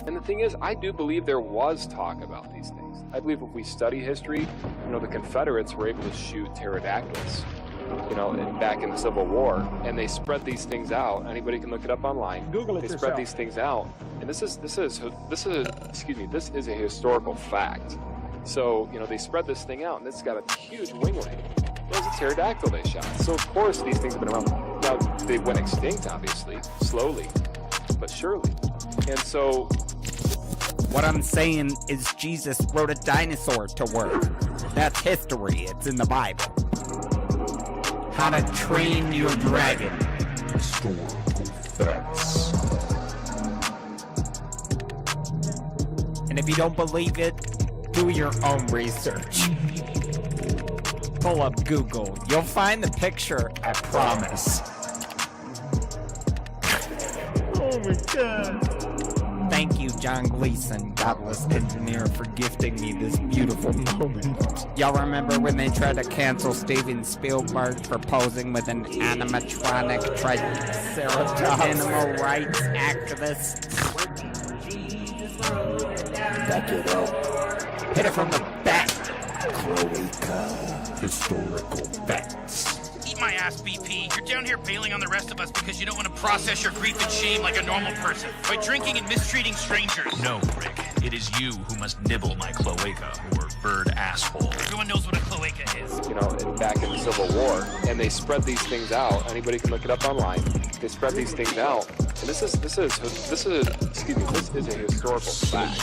And the thing is, I do believe there was talk about these things. I believe if we study history, the Confederates were able to shoot pterodactyls, back in the Civil War, and they spread these things out. Anybody can look it up online. Google it They yourself. spread these things out, and this is a historical fact. So, they spread this thing out, and it's got a huge winglet. It was a pterodactyl they shot. So, of course, these things have been around. Now, they went extinct, obviously, slowly, but surely. And so, what I'm saying is Jesus wrote a dinosaur to work. That's history. It's in the Bible. How to Train Your Dragon. Historical facts. And if you don't believe it, do your own research. Pull up Google. You'll find the picture, I promise. Oh my God. Thank you, John Gleason, Godless engineer, for gifting me this beautiful moment. Y'all remember when they tried to cancel Steven Spielberg for posing with an animatronic triceratops animal rights activist? Back it up. Hit it from the back. Cloaca. Historical facts. Eat my ass, BP. You're down here bailing on the rest of us because you don't want to process your grief and shame like a normal person by drinking and mistreating strangers. No, Rick. It is you who must nibble my cloaca, or bird asshole. Everyone knows what a cloaca is. back in the Civil War, and they spread these things out. Anybody can look it up online. They spread these things out, and this is a historical fact.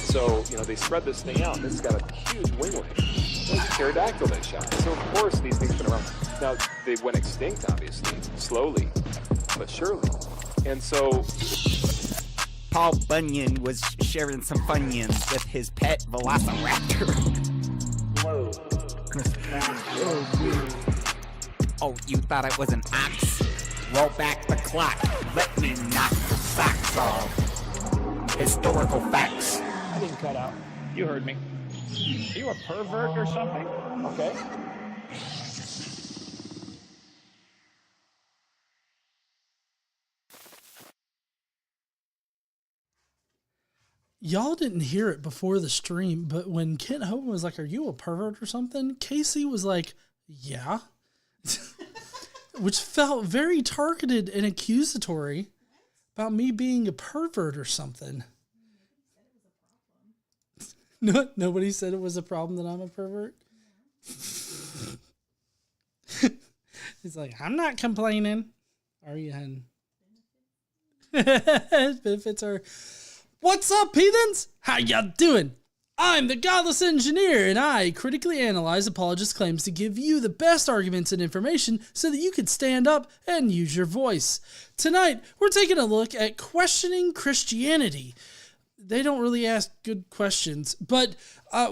So, they spread this thing out, and this has got a huge winglet. It was a pterodactyl they shot. So, of course, these things have been around. Now, they went extinct, obviously, slowly, but surely. And so, Paul Bunyan was sharing some Funyuns with his pet velociraptor. Whoa. Oh, you thought it was an ox? Roll back the clock. Let me knock the socks off. Historical facts. I didn't cut out. You heard me. You a pervert or something? Okay. Y'all didn't hear it before the stream, but when Kent Hovind was like, "Are you a pervert or something?" Casey was like, "Yeah," which felt very targeted and accusatory about me being a pervert or something. No, nobody said it was a problem that I'm a pervert. He's like, "I'm not complaining." Are you, hun? Benefits are. What's up, heathens? How y'all doing? I'm the Godless Engineer, and I critically analyze apologists' claims to give you the best arguments and information so that you can stand up and use your voice. Tonight, we're taking a look at questioning Christianity. They don't really ask good questions, but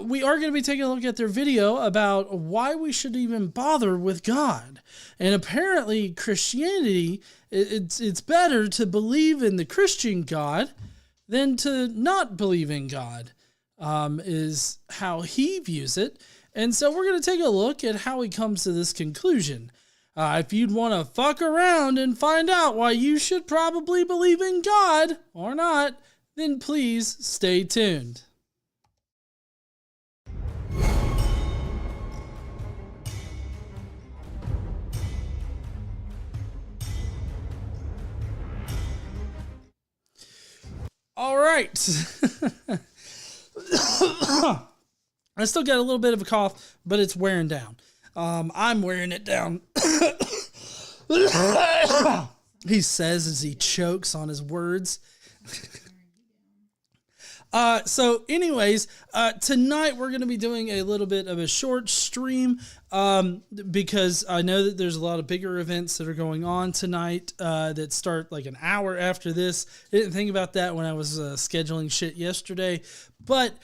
we are going to be taking a look at their video about why we should even bother with God. And apparently, Christianity, it's better to believe in the Christian God than to not believe in God, is how he views it. And so we're going to take a look at how he comes to this conclusion. If you'd want to fuck around and find out why you should probably believe in God or not, then please stay tuned. All right. I still got a little bit of a cough, but it's wearing down. I'm wearing it down. He says as he chokes on his words. So anyways, tonight we're going to be doing a little bit of a short stream because I know that there's a lot of bigger events that are going on tonight that start like an hour after this. I didn't think about that when I was scheduling shit yesterday, but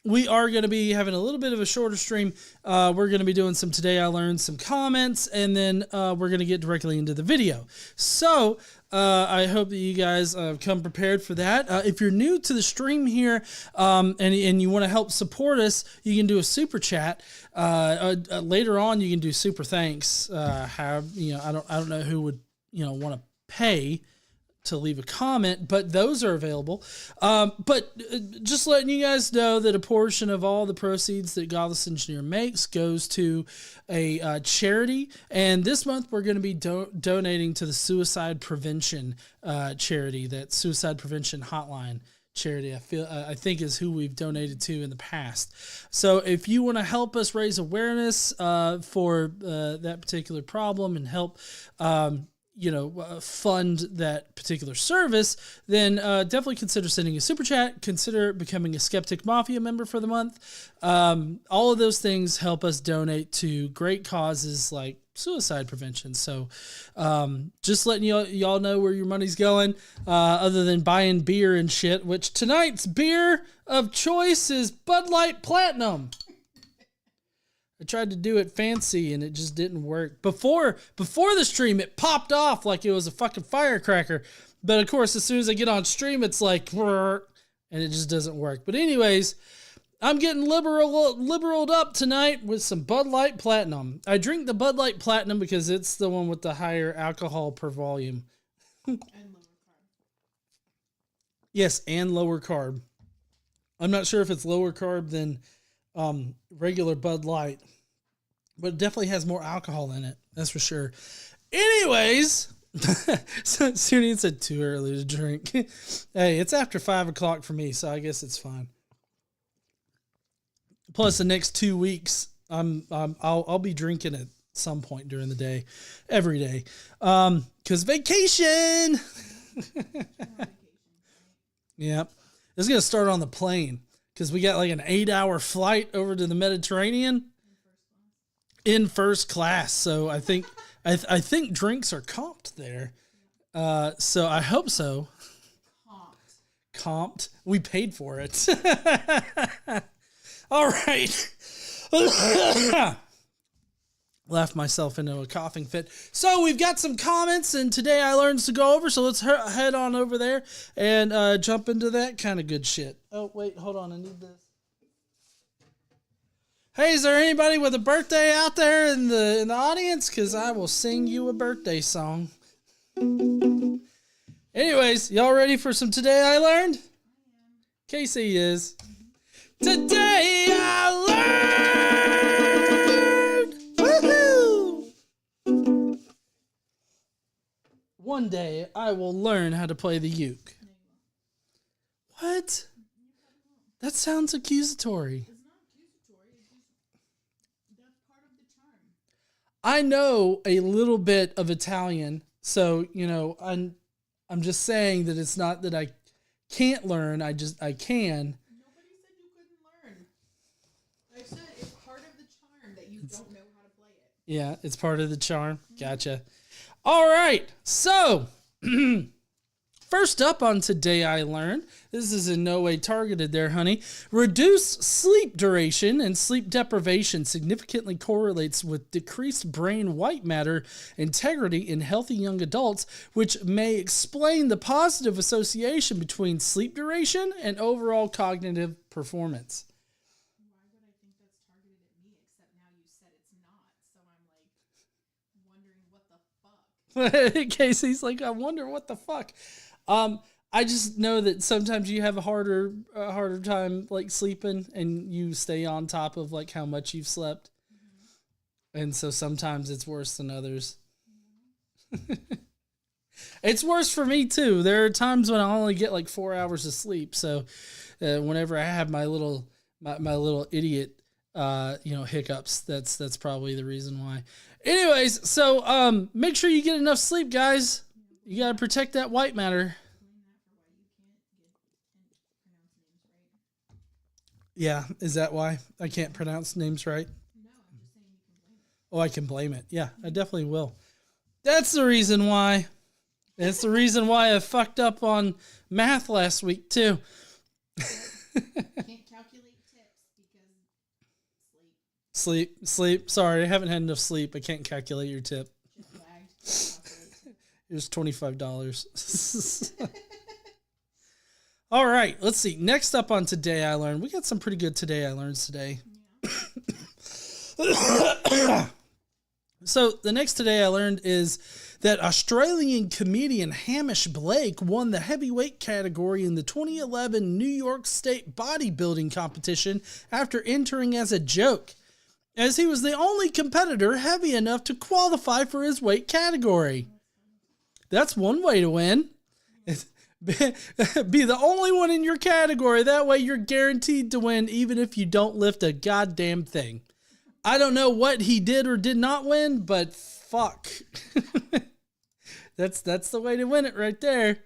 we are going to be having a little bit of a shorter stream. We're going to be doing some Today I Learned, some comments, and then we're going to get directly into the video. So I hope that you guys come prepared for that. If you're new to the stream here and you want to help support us, you can do a super chat. Later on, you can do super thanks. I don't know who would want to pay to leave a comment, but those are available. But just letting you guys know that a portion of all the proceeds that Godless Engineer makes goes to a charity, and this month we're going to be donating to the suicide prevention charity, that suicide prevention hotline charity. I think is who we've donated to in the past. So if you want to help us raise awareness for that particular problem and help fund that particular service, then definitely consider sending a super chat. Consider becoming a Skeptic Mafia member for the month. All of those things help us donate to great causes like suicide prevention. So just letting y'all know where your money's going, other than buying beer and shit, which tonight's beer of choice is Bud Light Platinum. I tried to do it fancy and it just didn't work. Before the stream, it popped off like it was a fucking firecracker. But of course, as soon as I get on stream, it's like, and it just doesn't work. But anyways, I'm getting liberaled up tonight with some Bud Light Platinum. I drink the Bud Light Platinum because it's the one with the higher alcohol per volume. And lower carb. Yes, and lower carb. I'm not sure if it's lower carb than regular Bud Light, but it definitely has more alcohol in it. That's for sure. Anyways, so Sunny said too early to drink. Hey, it's after 5 o'clock for me, so I guess it's fine. Plus, the next 2 weeks, I'll be drinking at some point during the day, every day, because vacation. Yep, it's gonna start on the plane. Because we got like an 8-hour flight over to the Mediterranean in first class. So I think drinks are comped there. So I hope so. Comped. We paid for it. All right. Laughed myself into a coughing fit. So we've got some comments, and today I learned to go over. So let's head on over there and jump into that kind of good shit. Oh wait, hold on, I need this. Hey, is there anybody with a birthday out there in the audience? Because I will sing you a birthday song. Anyways, y'all ready for some Today I Learned? Casey is. Today I learned! Woohoo! One day I will learn how to play the uke. What? That sounds accusatory. It's not accusatory. That's part of the charm. I know a little bit of Italian, so I'm just saying that it's not that I can't learn. I can. Nobody said you couldn't learn. I said it's part of the charm that you don't know how to play it. Yeah, it's part of the charm. Gotcha. All right, so first up on Today I Learned, this is in no way targeted there, honey. Reduced sleep duration and sleep deprivation significantly correlates with decreased brain white matter integrity in healthy young adults, which may explain the positive association between sleep duration and overall cognitive performance. Why would I think that's targeted at me, except now you said it's not, so I'm like wondering what the fuck. Casey's like, I wonder what the fuck. I just know that sometimes you have a harder time like sleeping, and you stay on top of like how much you've slept. Mm-hmm. And so sometimes it's worse than others. Mm-hmm. It's worse for me too. There are times when I only get like 4 hours of sleep. So whenever I have my little idiot hiccups, that's probably the reason why. Anyways, so make sure you get enough sleep, guys. You got to protect that white matter. Yeah, is that why I can't pronounce names right? No, I'm just saying you can blame it. Oh, I can blame it. Yeah, I definitely will. That's the reason why. That's the reason why I fucked up on math last week, too. Can't calculate tips because sleep. Sorry, I haven't had enough sleep. I can't calculate your tip. It was $25. All right, let's see. Next up on Today I Learned, we got some pretty good Today I Learned today. Yeah. So the next Today I Learned is that Australian comedian Hamish Blake won the heavyweight category in the 2011 New York State bodybuilding competition after entering as a joke, as he was the only competitor heavy enough to qualify for his weight category. That's one way to win. Be the only one in your category. That way you're guaranteed to win even if you don't lift a goddamn thing. I don't know what he did or did not win, but fuck. That's the way to win it right there.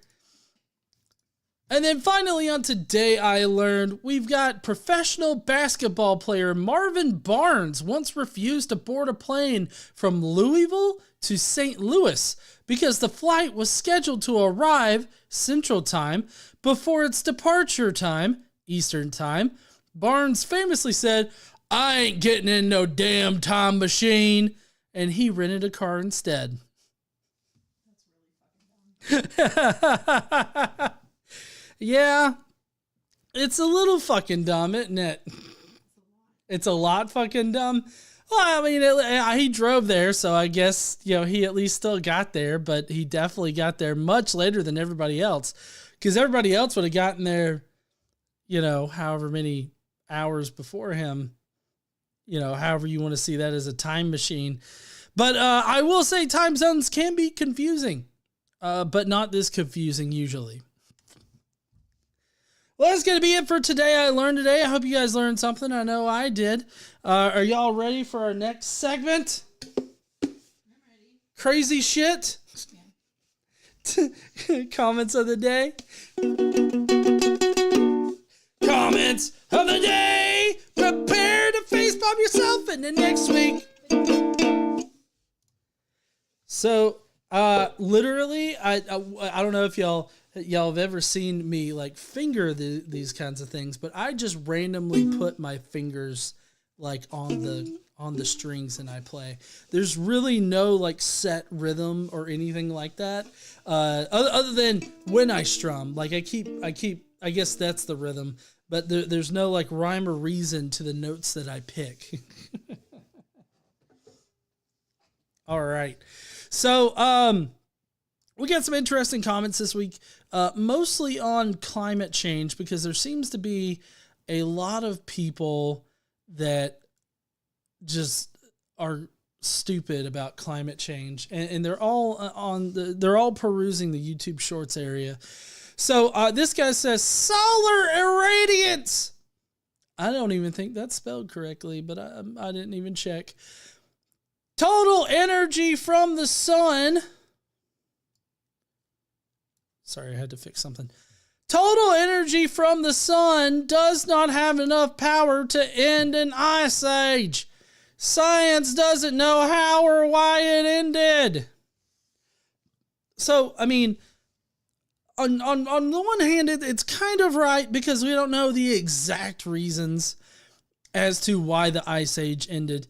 And then finally on Today I Learned, we've got professional basketball player Marvin Barnes once refused to board a plane from Louisville to St. Louis because the flight was scheduled to arrive Central Time before its departure time, Eastern Time. Barnes famously said, "I ain't getting in no damn time machine," and he rented a car instead. Yeah, it's a little fucking dumb, isn't it? It's a lot fucking dumb. Well, I mean, he drove there, so I guess, you know, he at least still got there, but he definitely got there much later than everybody else, because everybody else would have gotten there, you know, however many hours before him, you know, however you want to see that as a time machine. But I will say time zones can be confusing, but not this confusing usually. Well, that's going to be it for Today I Learned today. I hope you guys learned something. I know I did. Are y'all ready for our next segment? I'm ready. Crazy shit? Yeah. Comments of the day? Comments of the day! Prepare to facepalm yourself in the next week. So, literally, I don't know if y'all have ever seen me like finger these kinds of things, but I just randomly put my fingers like on the strings and I play. There's really no like set rhythm or anything like that, other than when I strum. Like I guess that's the rhythm, but there's no like rhyme or reason to the notes that I pick. All right, so we got some interesting comments this week, mostly on climate change, because there seems to be a lot of people that just are stupid about climate change, and they're all they're all perusing the YouTube Shorts area. So this guy says solar irradiance. I don't even think that's spelled correctly, but I didn't even check. Total energy from the sun. Sorry, I had to fix something. Total energy from the sun does not have enough power to end an ice age. Science doesn't know how or why it ended. So, I mean, on the one hand, it's kind of right, because we don't know the exact reasons as to why the ice age ended.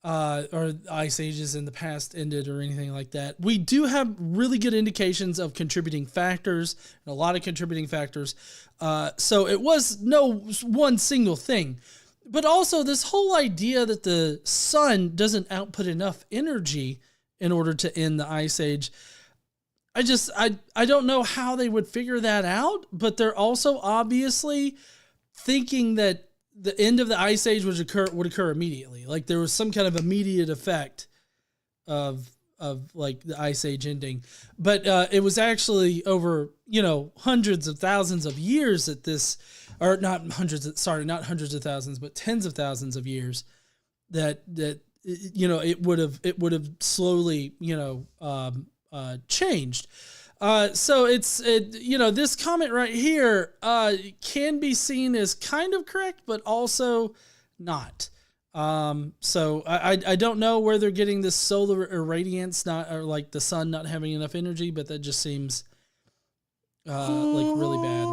Or ice ages in the past ended or anything like that. We do have really good indications of contributing factors, and a lot of contributing factors. So it was no one single thing. But also this whole idea that the sun doesn't output enough energy in order to end the ice age. I don't know how they would figure that out, but they're also obviously thinking that the end of the ice age would occur immediately. Like there was some kind of immediate effect of like the ice age ending, but it was actually over, you know, hundreds of thousands of years at this, or not hundreds of thousands, but tens of thousands of years that you know, it would have slowly, you know, changed. So you know, this comment right here, can be seen as kind of correct, but also not. So I don't know where they're getting this solar irradiance, or like the sun not having enough energy, but that just seems, like really bad.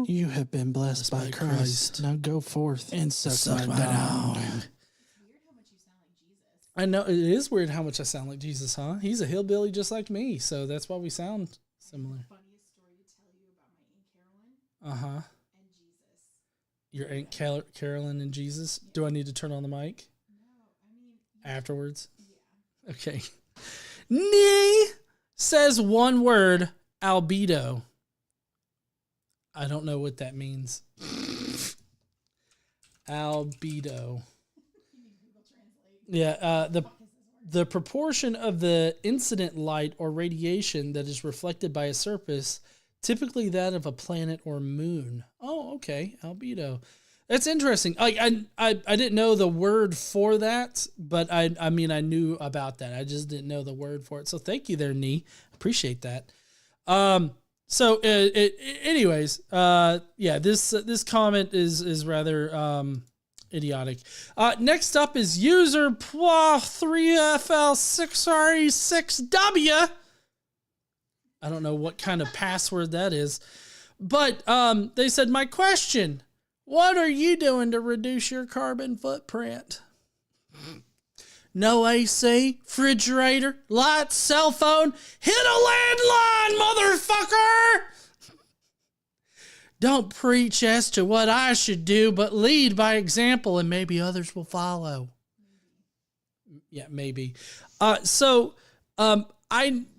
You have been blessed by Christ. Now go forth and suck my dong. I know, it is weird how much I sound like Jesus, huh? He's a hillbilly just like me, so that's why we sound similar. Funniest story to tell you about my Aunt Carolyn. Uh-huh. And Jesus. Your Aunt Carolyn and Jesus? Do I need to turn on the mic? No, I mean... Afterwards? Yeah. Okay. Nee says one word, albedo. I don't know what that means. Albedo. Yeah, the proportion of the incident light or radiation that is reflected by a surface, typically that of a planet or moon. Oh, okay, albedo. That's interesting. I didn't know the word for that, but I mean I knew about that. I just didn't know the word for it. So thank you there, Nee. Appreciate that. Anyways, yeah, this comment is rather idiotic. Next up is user PWA3FL6RE6W. I don't know what kind of password that is, but they said, my question, what are you doing to reduce your carbon footprint? No AC, refrigerator, lights, cell phone, hit a landline, motherfucker! Don't preach as to what I should do, but lead by example and maybe others will follow. Yeah, maybe. I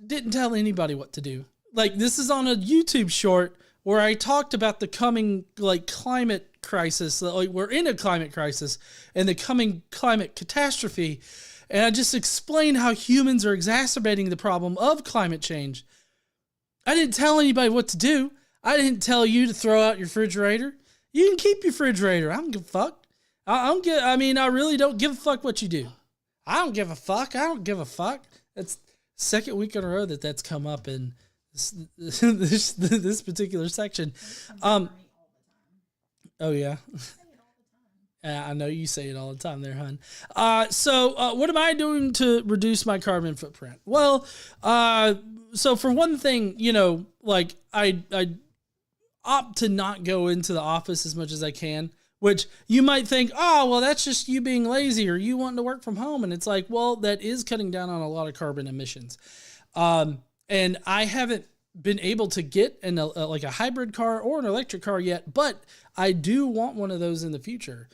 didn't tell anybody what to do. Like, this is on a YouTube short where I talked about the coming, like, climate crisis. Like, we're in a climate crisis and the coming climate catastrophe. And I just explained how humans are exacerbating the problem of climate change. I didn't tell anybody what to do. I didn't tell you to throw out your refrigerator. You can keep your refrigerator. I don't give a fuck. I really don't give a fuck what you do. I don't give a fuck. I don't give a fuck. That's second week in a row that's come up in this particular section. Oh yeah. I know you say it all the time there, hon. So what am I doing to reduce my carbon footprint? Well, so for one thing, like I opt to not go into the office as much as I can, which you might think, oh, well, that's just you being lazy or you wanting to work from home. And it's like, well, that is cutting down on a lot of carbon emissions. And I haven't been able to get like a hybrid car or an electric car yet, but I do want one of those in the future.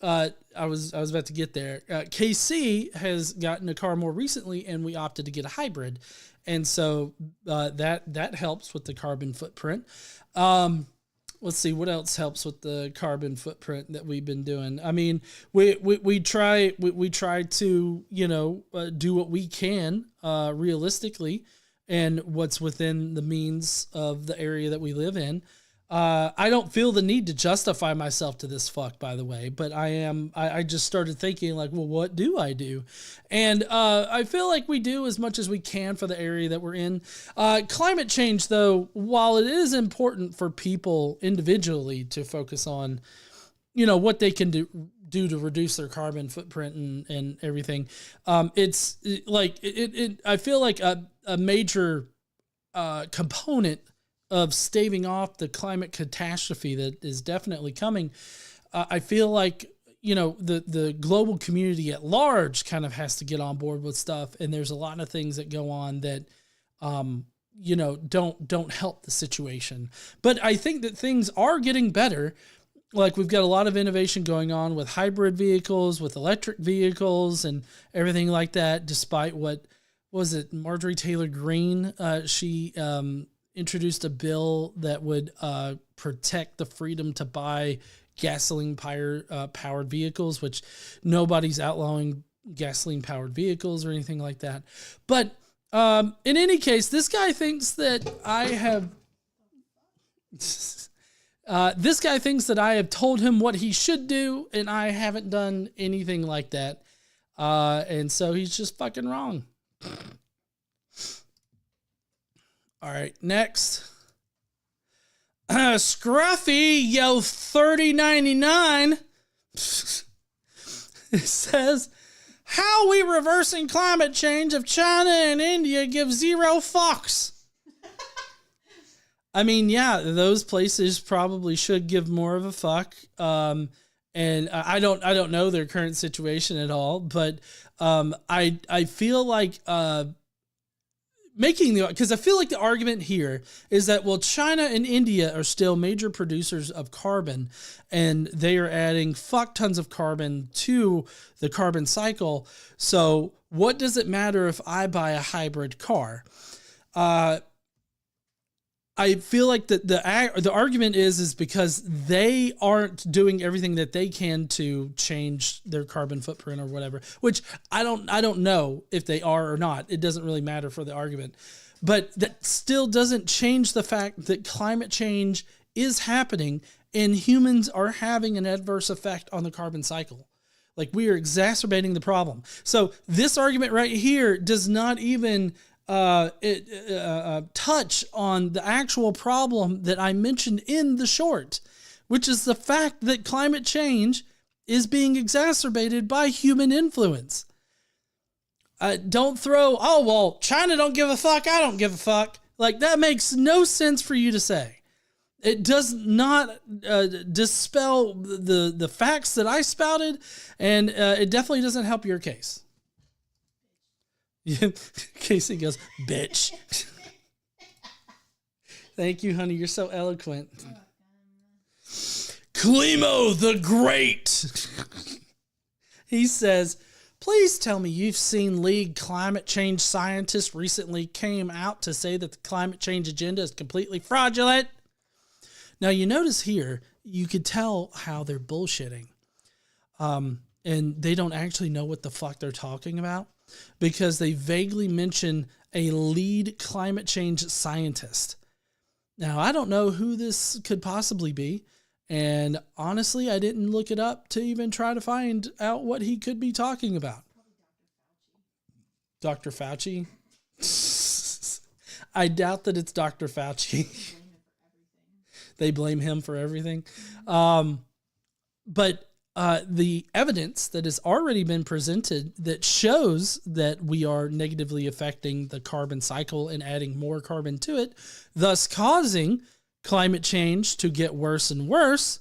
I was about to get there. KC has gotten a car more recently and we opted to get a hybrid. And so, that helps with the carbon footprint. Let's see what else helps with the carbon footprint that we've been doing. I mean, we try to, do what we can, realistically and what's within the means of the area that we live in. I don't feel the need to justify myself to this fuck, by the way, but I just started thinking like, well, what do I do? And, I feel like we do as much as we can for the area that we're in. Climate change though, while it is important for people individually to focus on, what they can do to reduce their carbon footprint and everything. It's like, I feel like a major, component of staving off the climate catastrophe that is definitely coming. I feel like, the global community at large kind of has to get on board with stuff. And there's a lot of things that go on that, don't help the situation. But I think that things are getting better. Like we've got a lot of innovation going on with hybrid vehicles, with electric vehicles and everything like that, despite what was it, Marjorie Taylor Greene, she, introduced a bill that would protect the freedom to buy gasoline powered vehicles, which nobody's outlawing gasoline powered vehicles or anything like that. But in any case, this guy thinks that I have told him what he should do, and I haven't done anything like that. And so he's just fucking wrong. All right, next. Scruffy, yo, 3099 says, how are we reversing climate change if China and India give zero fucks? I mean, yeah, those places probably should give more of a fuck. And I don't know their current situation at all, but I feel like because I feel like the argument here is that, well, China and India are still major producers of carbon and they are adding fuck tons of carbon to the carbon cycle. So what does it matter if I buy a hybrid car? I feel like the argument is because they aren't doing everything that they can to change their carbon footprint or whatever, which I don't know if they are or not. It doesn't really matter for the argument, but that still doesn't change the fact that climate change is happening and humans are having an adverse effect on the carbon cycle. Like, we are exacerbating the problem. So this argument right here does not even touch on the actual problem that I mentioned in the short, which is the fact that climate change is being exacerbated by human influence. Don't throw, oh, well, China don't give a fuck, I don't give a fuck. Like, that makes no sense for you to say. It does not dispel the facts that I spouted, and it definitely doesn't help your case. Casey goes, bitch. Thank you, honey. You're so eloquent. Climo the Great. He says, please tell me you've seen lead climate change scientists recently came out to say that the climate change agenda is completely fraudulent. Now, you notice here, you could tell how they're bullshitting. And they don't actually know what the fuck they're talking about, because they vaguely mention a lead climate change scientist. Now, I don't know who this could possibly be, and honestly, I didn't look it up to even try to find out what he could be talking about. Dr. Fauci? I doubt that it's Dr. Fauci. They blame him for everything. But the evidence that has already been presented that shows that we are negatively affecting the carbon cycle and adding more carbon to it, thus causing climate change to get worse and worse.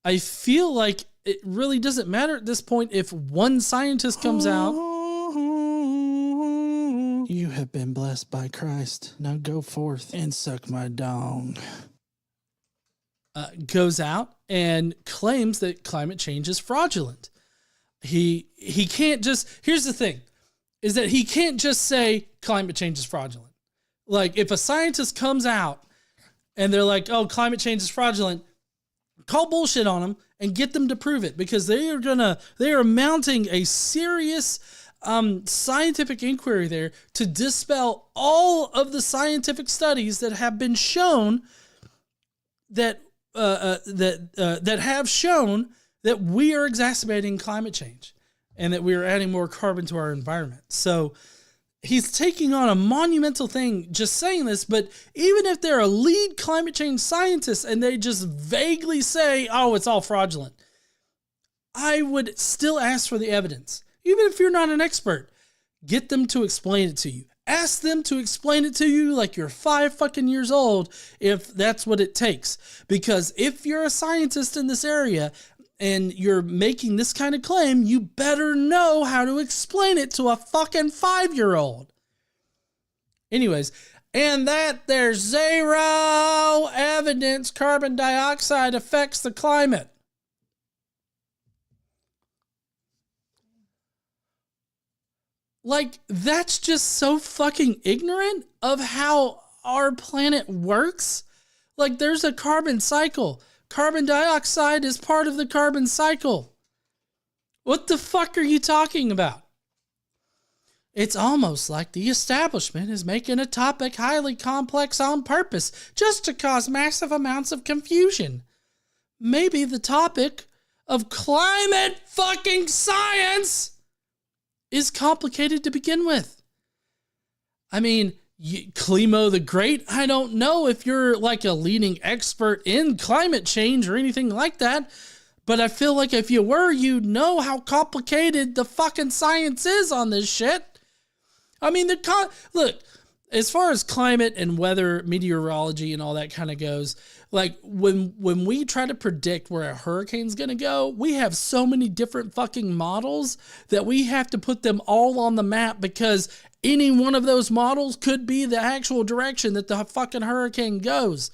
I feel like it really doesn't matter at this point if one scientist comes out. You have been blessed by Christ. Now go forth and suck my dong. Goes out and claims that climate change is fraudulent. He can't just, here's the thing, is that he can't just say climate change is fraudulent. Like, if a scientist comes out and they're like, oh, climate change is fraudulent, call bullshit on them and get them to prove it, because they are mounting a serious scientific inquiry there to dispel all of the scientific studies that have been shown that have shown that we are exacerbating climate change and that we are adding more carbon to our environment. So he's taking on a monumental thing just saying this, but even if they're a lead climate change scientist and they just vaguely say, oh, it's all fraudulent, I would still ask for the evidence. Even if you're not an expert, get them to explain it to you. Ask them to explain it to you like you're 5 fucking years old, if that's what it takes. Because if you're a scientist in this area and you're making this kind of claim, you better know how to explain it to a fucking 5-year-old. Anyways, and that there's zero evidence carbon dioxide affects the climate. Like, that's just so fucking ignorant of how our planet works. Like, there's a carbon cycle. Carbon dioxide is part of the carbon cycle. What the fuck are you talking about? It's almost like the establishment is making a topic highly complex on purpose, just to cause massive amounts of confusion. Maybe the topic of climate fucking science is complicated to begin with. I mean, Climo the Great, I don't know if you're like a leading expert in climate change or anything like that, but I feel like if you were, you'd know how complicated the fucking science is on this shit. I mean, look, as far as climate and weather, meteorology and all that kind of goes, like when we try to predict where a hurricane's going to go, we have so many different fucking models that we have to put them all on the map, because any one of those models could be the actual direction that the fucking hurricane goes.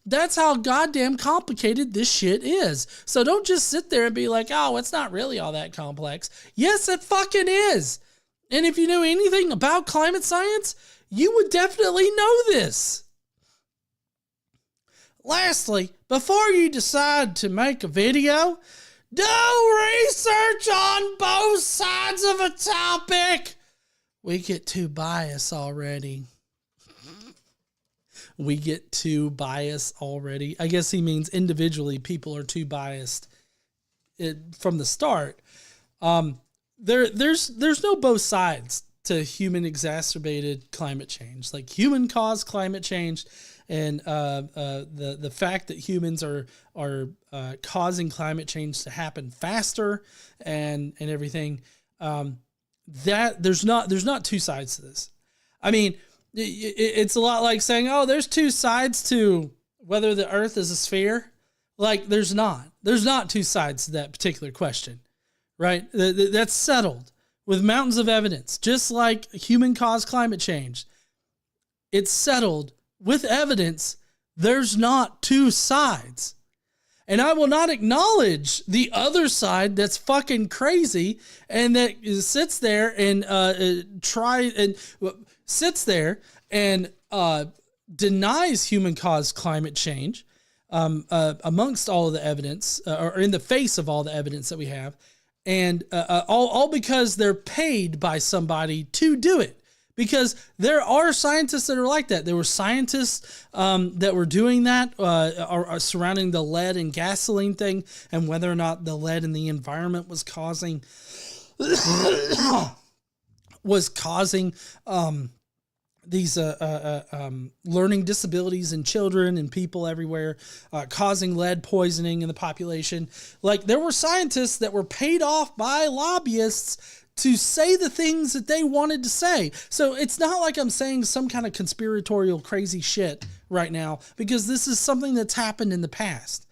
That's how goddamn complicated this shit is. So don't just sit there and be like, oh, it's not really all that complex. Yes, it fucking is. And if you knew anything about climate science, you would definitely know this. Lastly, before you decide to make a video, do research on both sides of a topic. We get too biased already. We get too biased already. I guess he means individually people are too biased from the start. There's no both sides to human exacerbated climate change. Like human caused climate change and the fact that humans are causing climate change to happen faster and everything. That there's not two sides to this. I mean, it's a lot like saying, oh, there's two sides to whether the earth is a sphere. Like there's not two sides to that particular question, right? That's settled with mountains of evidence, just like human caused climate change. It's settled with evidence. There's not two sides. And I will not acknowledge the other side that's fucking crazy and that sits there and denies human-caused climate change amongst all of the evidence, or in the face of all the evidence that we have, and all because they're paid by somebody to do it. Because there are scientists that are like that. There were scientists that were doing that surrounding the lead and gasoline thing and whether or not the lead in the environment was causing these learning disabilities in children and people everywhere, causing lead poisoning in the population. Like there were scientists that were paid off by lobbyists to say the things that they wanted to say. So it's not like I'm saying some kind of conspiratorial crazy shit right now, because this is something that's happened in the past.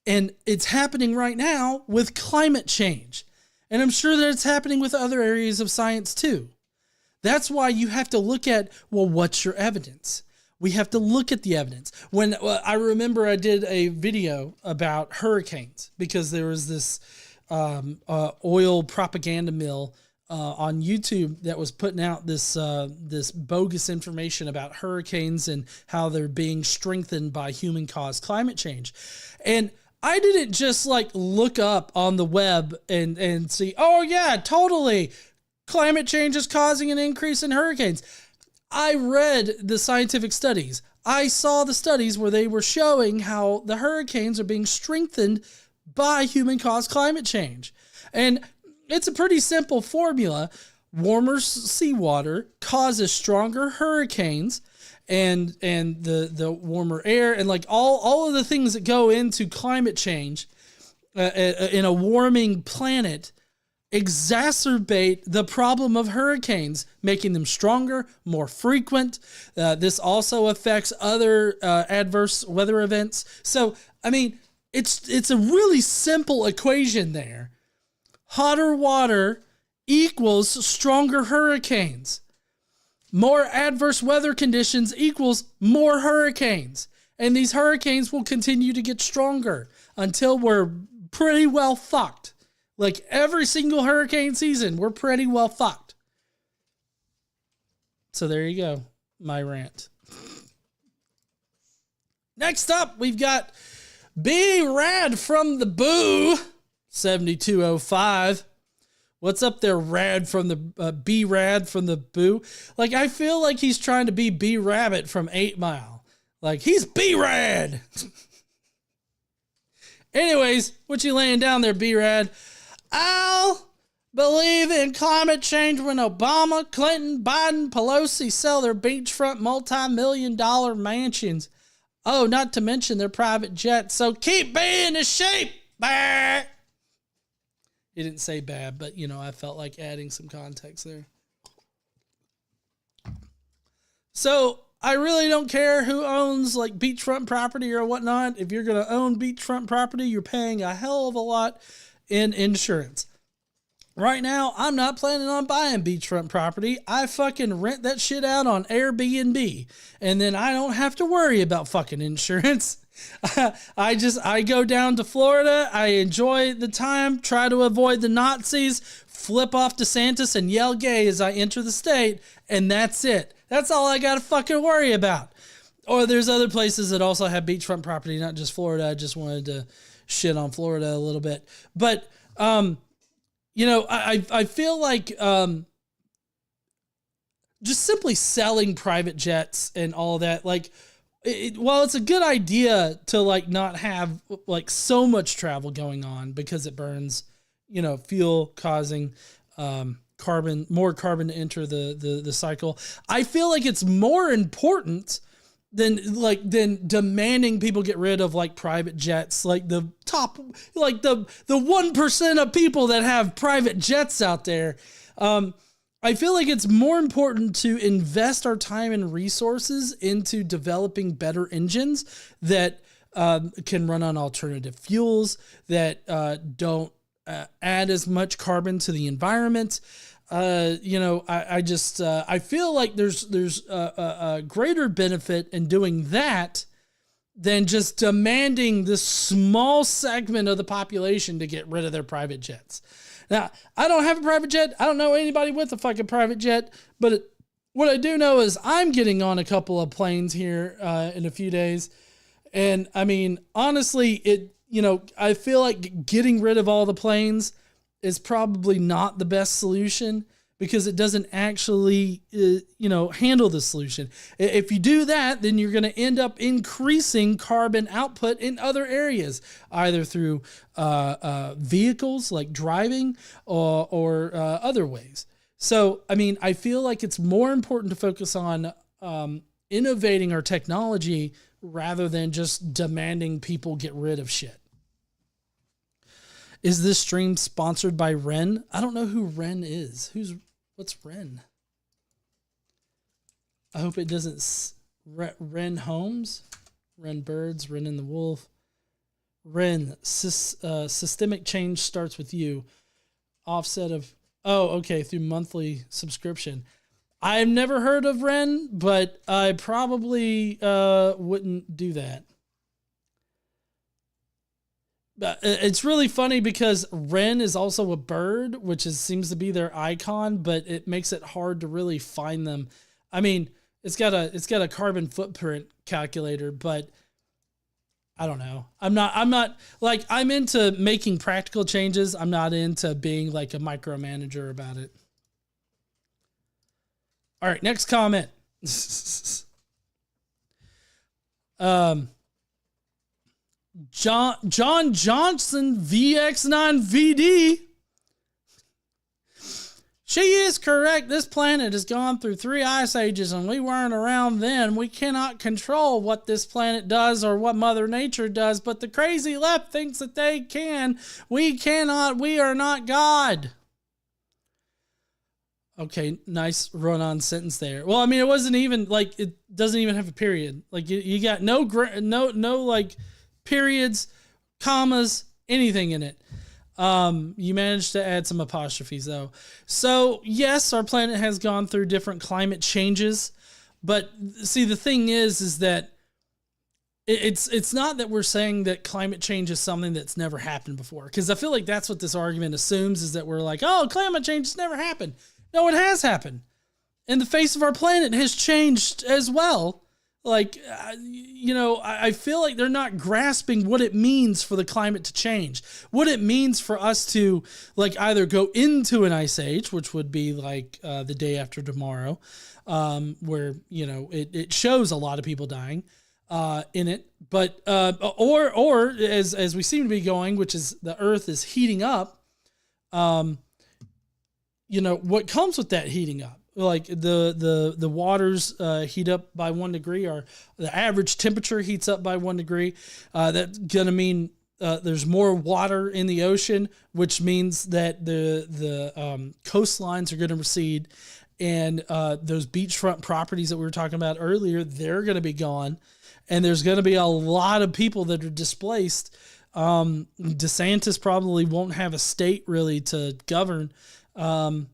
And it's happening right now with climate change. And I'm sure that it's happening with other areas of science too. That's why you have to look at, well, what's your evidence? We have to look at the evidence. When I remember I did a video about hurricanes because there was this oil propaganda mill on YouTube that was putting out this bogus information about hurricanes and how they're being strengthened by human-caused climate change. And I didn't just like look up on the web and see, oh yeah, totally, climate change is causing an increase in hurricanes. I read the scientific studies. I saw the studies where they were showing how the hurricanes are being strengthened by human-caused climate change. And it's a pretty simple formula. Warmer seawater causes stronger hurricanes, and the warmer air and like all of the things that go into climate change in a warming planet exacerbate the problem of hurricanes, making them stronger, more frequent. This also affects other adverse weather events. So, I mean, it's a really simple equation there. Hotter water equals stronger hurricanes. More adverse weather conditions equals more hurricanes. And these hurricanes will continue to get stronger until we're pretty well fucked. Like every single hurricane season, we're pretty well fucked. So there you go, my rant. Next up, we've got B Rad from the Boo, 7205. What's up there, Rad from the B Rad from the Boo? Like, I feel like he's trying to be B Rabbit from 8 Mile. Like, he's B Rad. Anyways, what you laying down there, B Rad? I'll believe in climate change when Obama, Clinton, Biden, Pelosi sell their beachfront multi-million-dollar mansions. Oh, not to mention their private jets. So keep being in shape. Bah. He didn't say bad, but, you know, I felt like adding some context there. So I really don't care who owns like beachfront property or whatnot. If you're going to own beachfront property, you're paying a hell of a lot in insurance. Right now, I'm not planning on buying beachfront property. I fucking rent that shit out on Airbnb, and then I don't have to worry about fucking insurance. I go down to Florida. I enjoy the time, try to avoid the Nazis, flip off DeSantis and yell gay as I enter the state, and that's it. That's all I got to fucking worry about. Or there's other places that also have beachfront property, not just Florida. I just wanted to shit on Florida a little bit. But, you know, I feel like just simply selling private jets and all that, like, while it's a good idea to like not have like so much travel going on because it burns, you know, fuel, causing more carbon to enter the cycle. I feel like it's more important than demanding people get rid of like private jets, like the 1% of people that have private jets out there. I feel like it's more important to invest our time and resources into developing better engines that can run on alternative fuels, that don't add as much carbon to the environment. You know, I feel like there's a greater benefit in doing that than just demanding this small segment of the population to get rid of their private jets. Now, I don't have a private jet. I don't know anybody with a fucking private jet, but what I do know is I'm getting on a couple of planes here in a few days. And I mean, honestly, I feel like getting rid of all the planes is probably not the best solution because it doesn't actually, handle the solution. If you do that, then you're going to end up increasing carbon output in other areas, either through vehicles like driving or other ways. So, I mean, I feel like it's more important to focus on innovating our technology rather than just demanding people get rid of shit. Is this stream sponsored by Wren? I don't know who Wren is. What's Wren? I hope it doesn't. Wren Homes? Wren Birds, Wren and the Wolf. Wren, systemic change starts with you. Offset of, through monthly subscription. I've never heard of Wren, but I probably wouldn't do that. It's really funny because wren is also a bird, which seems to be their icon, but it makes it hard to really find them. I mean, it's got a carbon footprint calculator, but I don't know. I'm not like, I'm into making practical changes. I'm not into being like a micromanager about it. All right, next comment. John Johnson VX9VD. She is correct. This planet has gone through 3 ice ages and we weren't around then. We cannot control what this planet does or what Mother Nature does, but the crazy left thinks that they can. We cannot. We are not God. Okay, nice run-on sentence there. Well, I mean, it wasn't even like, it doesn't even have a period. Like you got no like periods, commas, anything in it. You managed to add some apostrophes though. So yes, our planet has gone through different climate changes, but see, the thing is that it's not that we're saying that climate change is something that's never happened before. Cause I feel like that's what this argument assumes, is that we're like, oh, climate change has never happened. No, it has happened. And the face of our planet has changed as well. Like, I feel like they're not grasping what it means for the climate to change, what it means for us to like either go into an ice age, which would be like the day after tomorrow, where, it shows a lot of people dying in it, but or as we seem to be going, which is the earth is heating up, what comes with that heating up? Like the waters heat up by 1 degree, or the average temperature heats up by 1 degree. That's gonna mean there's more water in the ocean, which means that the coastlines are gonna recede, and those beachfront properties that we were talking about earlier, they're gonna be gone, and there's gonna be a lot of people that are displaced DeSantis probably won't have a state really to govern, in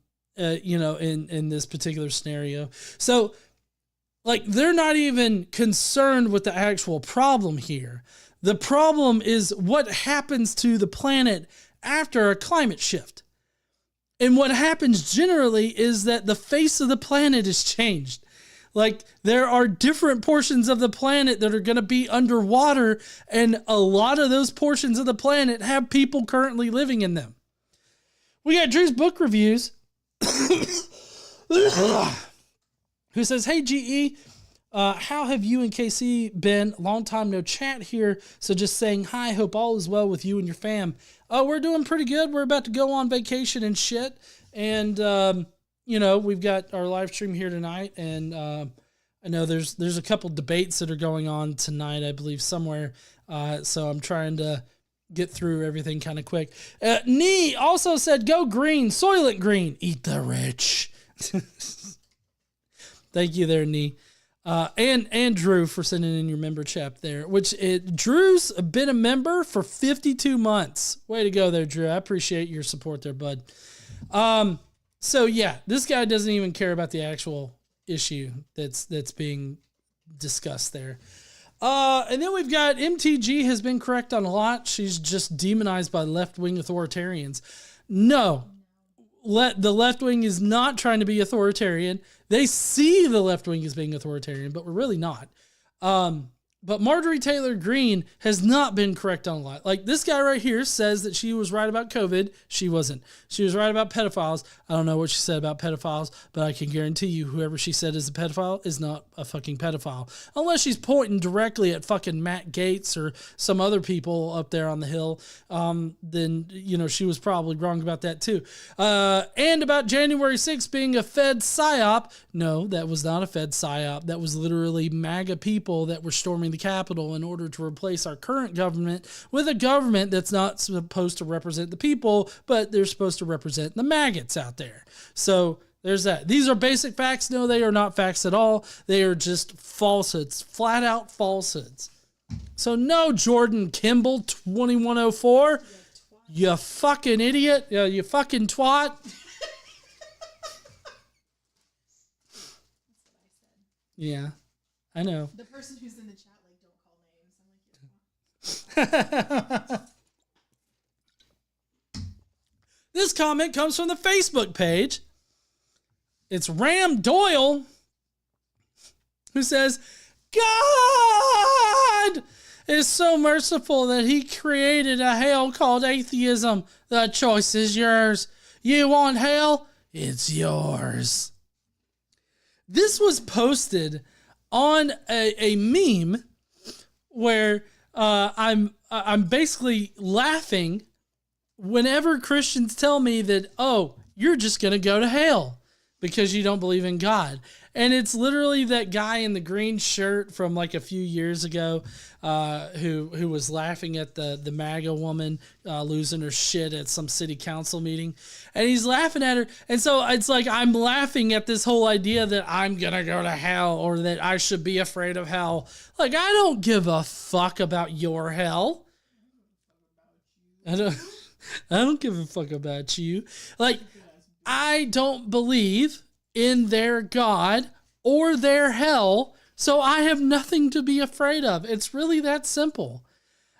this particular scenario. So, like, they're not even concerned with the actual problem here. The problem is what happens to the planet after a climate shift. And what happens generally is that the face of the planet is changed. Like, there are different portions of the planet that are going to be underwater, and a lot of those portions of the planet have people currently living in them. We got Drew's book reviews, who says, "Hey, GE, how have you and KC been? Long time no chat here, so just saying hi. Hope all is well with you and your fam." Oh, we're doing pretty good. We're about to go on vacation and shit, and we've got our live stream here tonight, and I know there's a couple debates that are going on tonight, I believe, somewhere. So I'm trying to get through everything kind of quick. Nee also said, "Go green, Soylent Green, eat the rich." Thank you there, Nee. And Drew for sending in your member chat there, Drew's been a member for 52 months. Way to go there, Drew. I appreciate your support there, bud. So yeah, this guy doesn't even care about the actual issue that's being discussed there. And then we've got MTG has been correct on a lot. She's just demonized by left-wing authoritarians. No, the left wing is not trying to be authoritarian. They see the left wing as being authoritarian, but we're really not. But Marjorie Taylor Greene has not been correct on a lot. Like, this guy right here says that she was right about COVID. She wasn't. She was right about pedophiles. I don't know what she said about pedophiles, but I can guarantee you whoever she said is a pedophile is not a fucking pedophile. Unless she's pointing directly at fucking Matt Gaetz or some other people up there on the Hill, then, she was probably wrong about that too. And about January 6th being a Fed psyop. No, that was not a Fed psyop. That was literally MAGA people that were storming the Capitol in order to replace our current government with a government that's not supposed to represent the people, but they're supposed to represent the maggots out there. So there's that. These are basic facts. No, they are not facts at all. They are just falsehoods, flat out falsehoods. So no, Jordan Kimball 2104, you fucking idiot, you fucking twat. Yeah, I know. The person who's in the chat, don't call names. I'm like, This comment comes from the Facebook page. It's Ram Doyle, who says, "God is so merciful that he created a hell called atheism. The choice is yours. You want hell? It's yours." This was posted on a meme where I'm basically laughing whenever Christians tell me that, oh, you're just going to go to hell because you don't believe in God. And it's literally that guy in the green shirt from like a few years ago who was laughing at the MAGA woman losing her shit at some city council meeting. And he's laughing at her. And so it's like I'm laughing at this whole idea that I'm going to go to hell or that I should be afraid of hell. Like, I don't give a fuck about your hell. I don't give a fuck about you. Like, I don't believe in their God or their hell, so I have nothing to be afraid of. It's really that simple.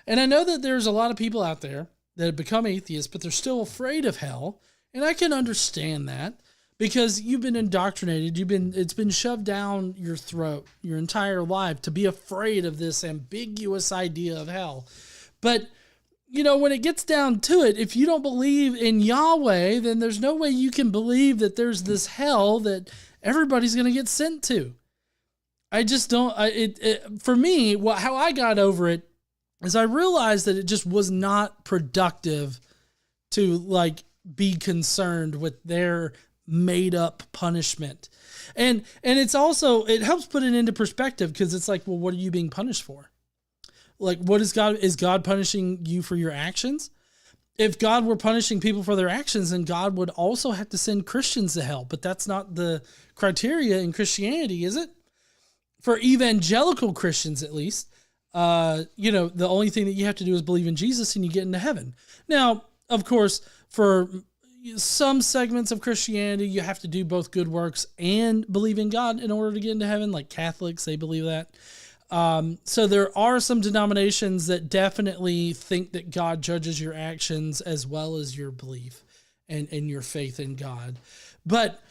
And I know that there's a lot of people out there that have become atheists, but they're still afraid of hell, and I can understand that because you've been indoctrinated, it's been shoved down your throat your entire life to be afraid of this ambiguous idea of hell. But when it gets down to it, if you don't believe in Yahweh, then there's no way you can believe that there's this hell that everybody's going to get sent to. I just don't, for me, how I got over it is I realized that it just was not productive to like be concerned with their made up punishment. And it's also, it helps put it into perspective because it's like, well, what are you being punished for? Like, what is God punishing you for your actions? If God were punishing people for their actions, then God would also have to send Christians to hell. But that's not the criteria in Christianity, is it? For evangelical Christians, at least. the only thing that you have to do is believe in Jesus and you get into heaven. Now, of course, for some segments of Christianity, you have to do both good works and believe in God in order to get into heaven. Like Catholics, they believe that. So there are some denominations that definitely think that God judges your actions as well as your belief and your faith in God. But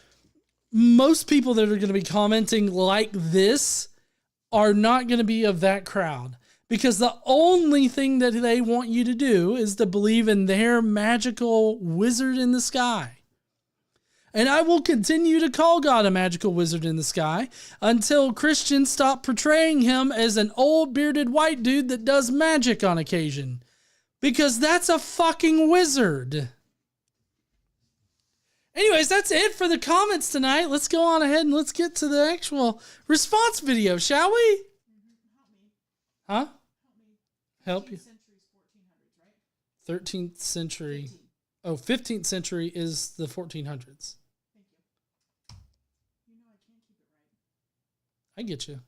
most people that are going to be commenting like this are not going to be of that crowd, because the only thing that they want you to do is to believe in their magical wizard in the sky. And I will continue to call God a magical wizard in the sky until Christians stop portraying him as an old bearded white dude that does magic on occasion, because that's a fucking wizard. Anyways, that's it for the comments tonight. Let's go on ahead and let's get to the actual response video, shall we? Huh? Help you. 13th century. Oh, 15th century is the 1400s. I get you.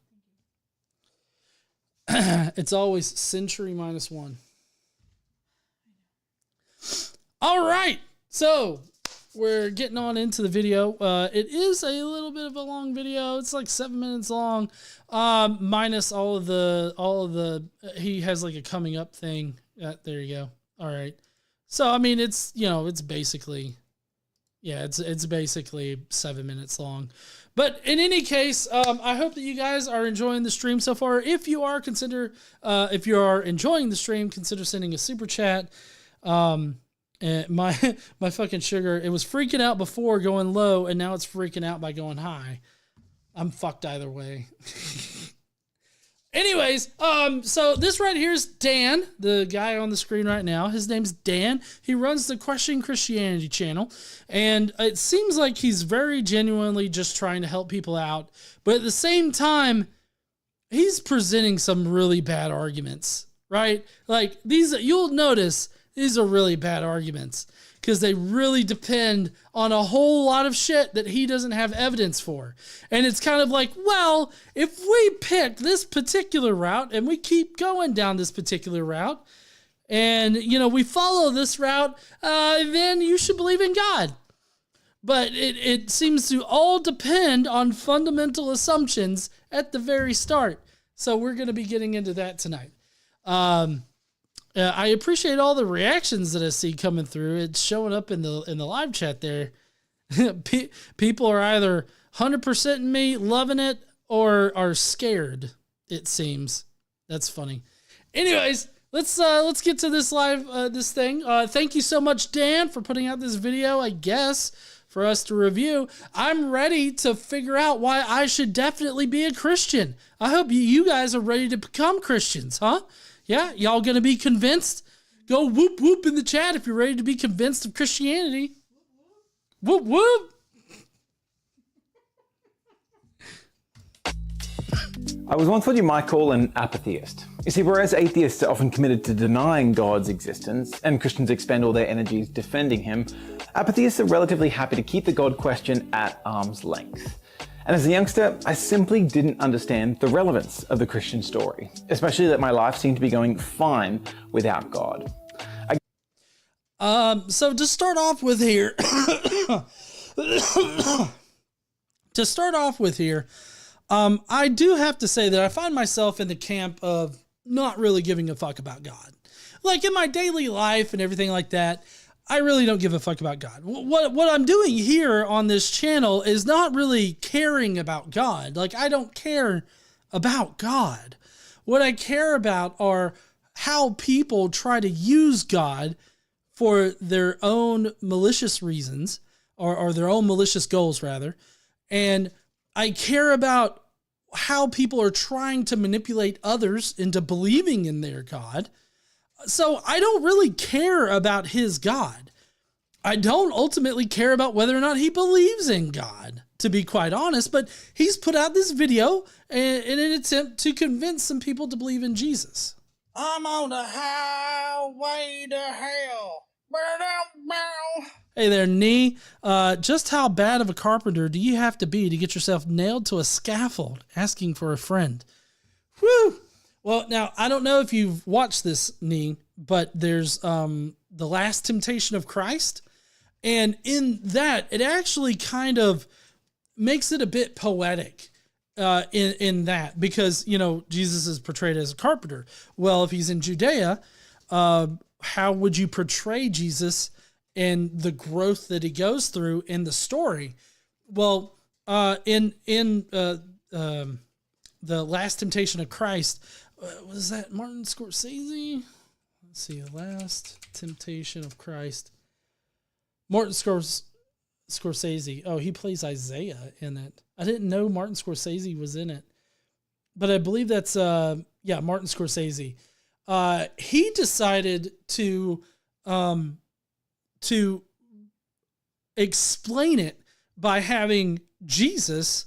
It's always century minus one. All right. So we're getting on into the video. It is a little bit of a long video. It's like 7 minutes long. Minus all of the, he has like a coming up thing. There you go. All right. So, I mean, it's, it's basically, it's basically 7 minutes long. But in any case, I hope that you guys are enjoying the stream so far. If you are, if you are enjoying the stream, consider sending a super chat. And my fucking sugar, it was freaking out before going low, and now it's freaking out by going high. I'm fucked either way. Anyways, so this right here is Dan, the guy on the screen right now. His name's Dan. He runs the Questioning Christianity channel, and it seems like he's very genuinely just trying to help people out. But at the same time, he's presenting some really bad arguments, right? Like these, you'll notice these are really bad arguments because they really depend on a whole lot of shit that he doesn't have evidence for. And it's kind of like, well, if we pick this particular route and we keep going down this particular route and, we follow this route, then you should believe in God. But it seems to all depend on fundamental assumptions at the very start. So we're going to be getting into that tonight. I appreciate all the reactions that I see coming through. It's showing up in the live chat there. People are either 100% me, loving it, or are scared, it seems. That's funny. Anyways, let's get to this this thing. Thank you so much, Dan, for putting out this video, I guess, for us to review. I'm ready to figure out why I should definitely be a Christian. I hope you guys are ready to become Christians, huh? Yeah, y'all gonna be convinced? Go whoop whoop in the chat if you're ready to be convinced of Christianity. Whoop whoop. I was once what you might call an atheist. You see, whereas atheists are often committed to denying God's existence, and Christians expend all their energies defending him, atheists are relatively happy to keep the God question at arm's length. And as a youngster, I simply didn't understand the relevance of the Christian story, especially that my life seemed to be going fine without God. So to start off with here, I do have to say that I find myself in the camp of not really giving a fuck about God. Like in my daily life and everything like that, I really don't give a fuck about God. What I'm doing here on this channel is not really caring about God. Like, I don't care about God. What I care about are how people try to use God for their own malicious reasons, or their own malicious goals, rather. And I care about how people are trying to manipulate others into believing in their God. So I don't really care about his God. I don't ultimately care about whether or not he believes in God, to be quite honest, but he's put out this video in an attempt to convince some people to believe in Jesus. I'm on the highway to hell. Hey there, Nee. Just how bad of a carpenter do you have to be to get yourself nailed to a scaffold asking for a friend? Whew. Well, now I don't know if you've watched this, Nee, but there's The Last Temptation of Christ, and in that it actually kind of makes it a bit poetic in that, because Jesus is portrayed as a carpenter. Well, if he's in Judea, how would you portray Jesus and the growth that he goes through in the story? Well, in The Last Temptation of Christ, was that Martin Scorsese? Let's see, The Last Temptation of Christ. Martin Scorsese. Oh, he plays Isaiah in it. I didn't know Martin Scorsese was in it, but I believe that's Martin Scorsese. He decided to explain it by having Jesus.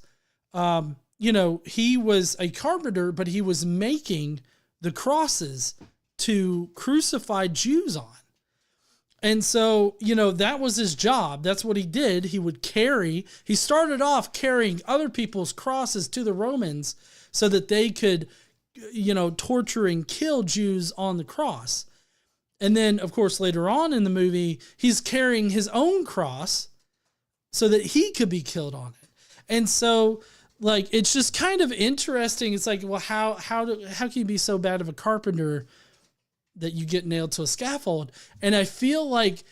He was a carpenter, but he was making the crosses to crucify Jews on. And so, that was his job. That's what he did. He started off carrying other people's crosses to the Romans so that they could, torture and kill Jews on the cross. And then, of course, later on in the movie, he's carrying his own cross so that he could be killed on it. And so, it's just kind of interesting. It's like, well, how can you be so bad of a carpenter that you get nailed to a scaffold? And I feel like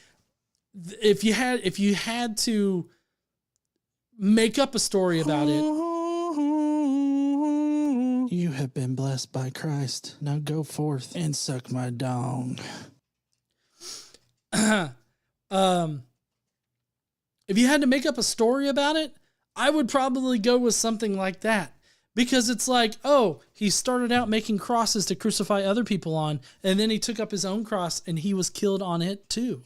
if you had to make up a story about it, you have been blessed by Christ. Now go forth and suck my dong. If you had to make up a story about it, I would probably go with something like that. Because it's like, oh, he started out making crosses to crucify other people on, and then he took up his own cross and he was killed on it too.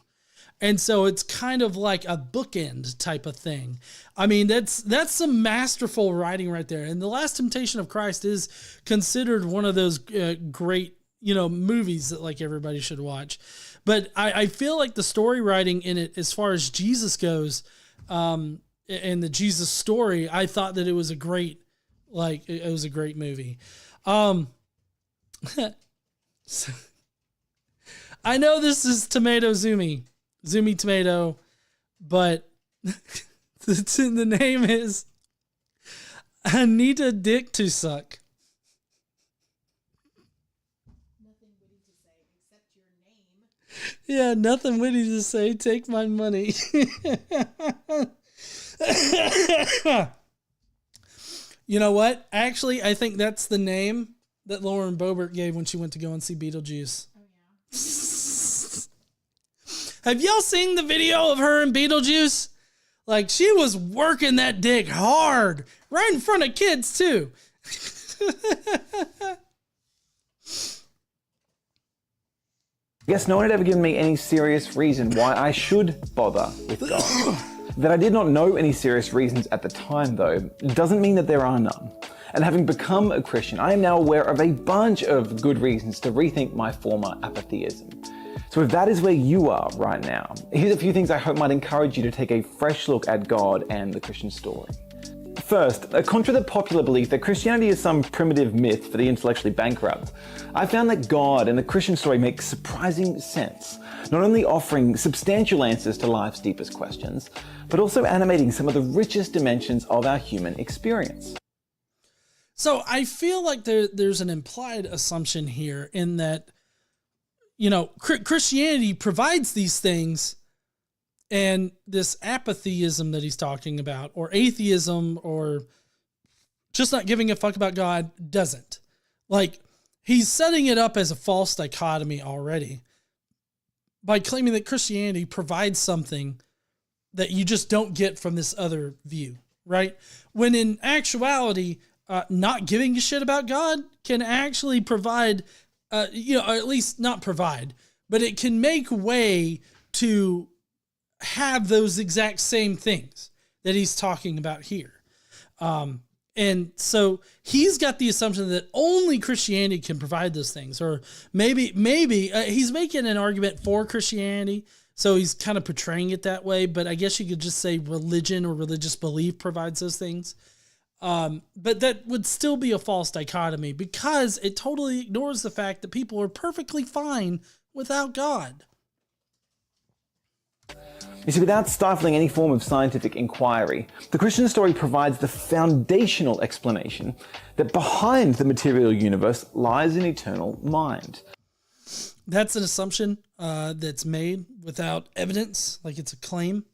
And so it's kind of like a bookend type of thing. I mean, that's some masterful writing right there. And The Last Temptation of Christ is considered one of those great, movies that everybody should watch. But I feel like the story writing in it, as far as Jesus goes, and the Jesus story, I thought that it was a great movie. So, I know this is tomato zoomy tomato, but the name is Anita Dick to Suck. Nothing witty to say except your name. Yeah, nothing witty to say. Take my money. You know what? Actually, I think that's the name that Lauren Boebert gave when she went to go and see Beetlejuice. Oh, yeah. Have y'all seen the video of her in Beetlejuice? She was working that dick hard, right in front of kids, too. I guess no one had ever given me any serious reason why I should bother with God. That I did not know any serious reasons at the time, though, doesn't mean that there are none. And having become a Christian, I am now aware of a bunch of good reasons to rethink my former atheism. So if that is where you are right now, here's a few things I hope might encourage you to take a fresh look at God and the Christian story. First, contra the popular belief that Christianity is some primitive myth for the intellectually bankrupt, I found that God and the Christian story make surprising sense, not only offering substantial answers to life's deepest questions, but also animating some of the richest dimensions of our human experience. So I feel like there's an implied assumption here in that, Christianity provides these things, and this atheism that he's talking about, or atheism, or just not giving a fuck about God, doesn't. He's setting it up as a false dichotomy already by claiming that Christianity provides something that you just don't get from this other view, right? When in actuality, not giving a shit about God can actually provide, or at least not provide, but it can make way to have those exact same things that he's talking about here. And so he's got the assumption that only Christianity can provide those things, or maybe he's making an argument for Christianity. So he's kind of portraying it that way, but I guess you could just say religion or religious belief provides those things. But that would still be a false dichotomy because it totally ignores the fact that people are perfectly fine without God. You see, without stifling any form of scientific inquiry, the Christian story provides the foundational explanation that behind the material universe lies an eternal mind. That's an assumption that's made without evidence, like it's a claim.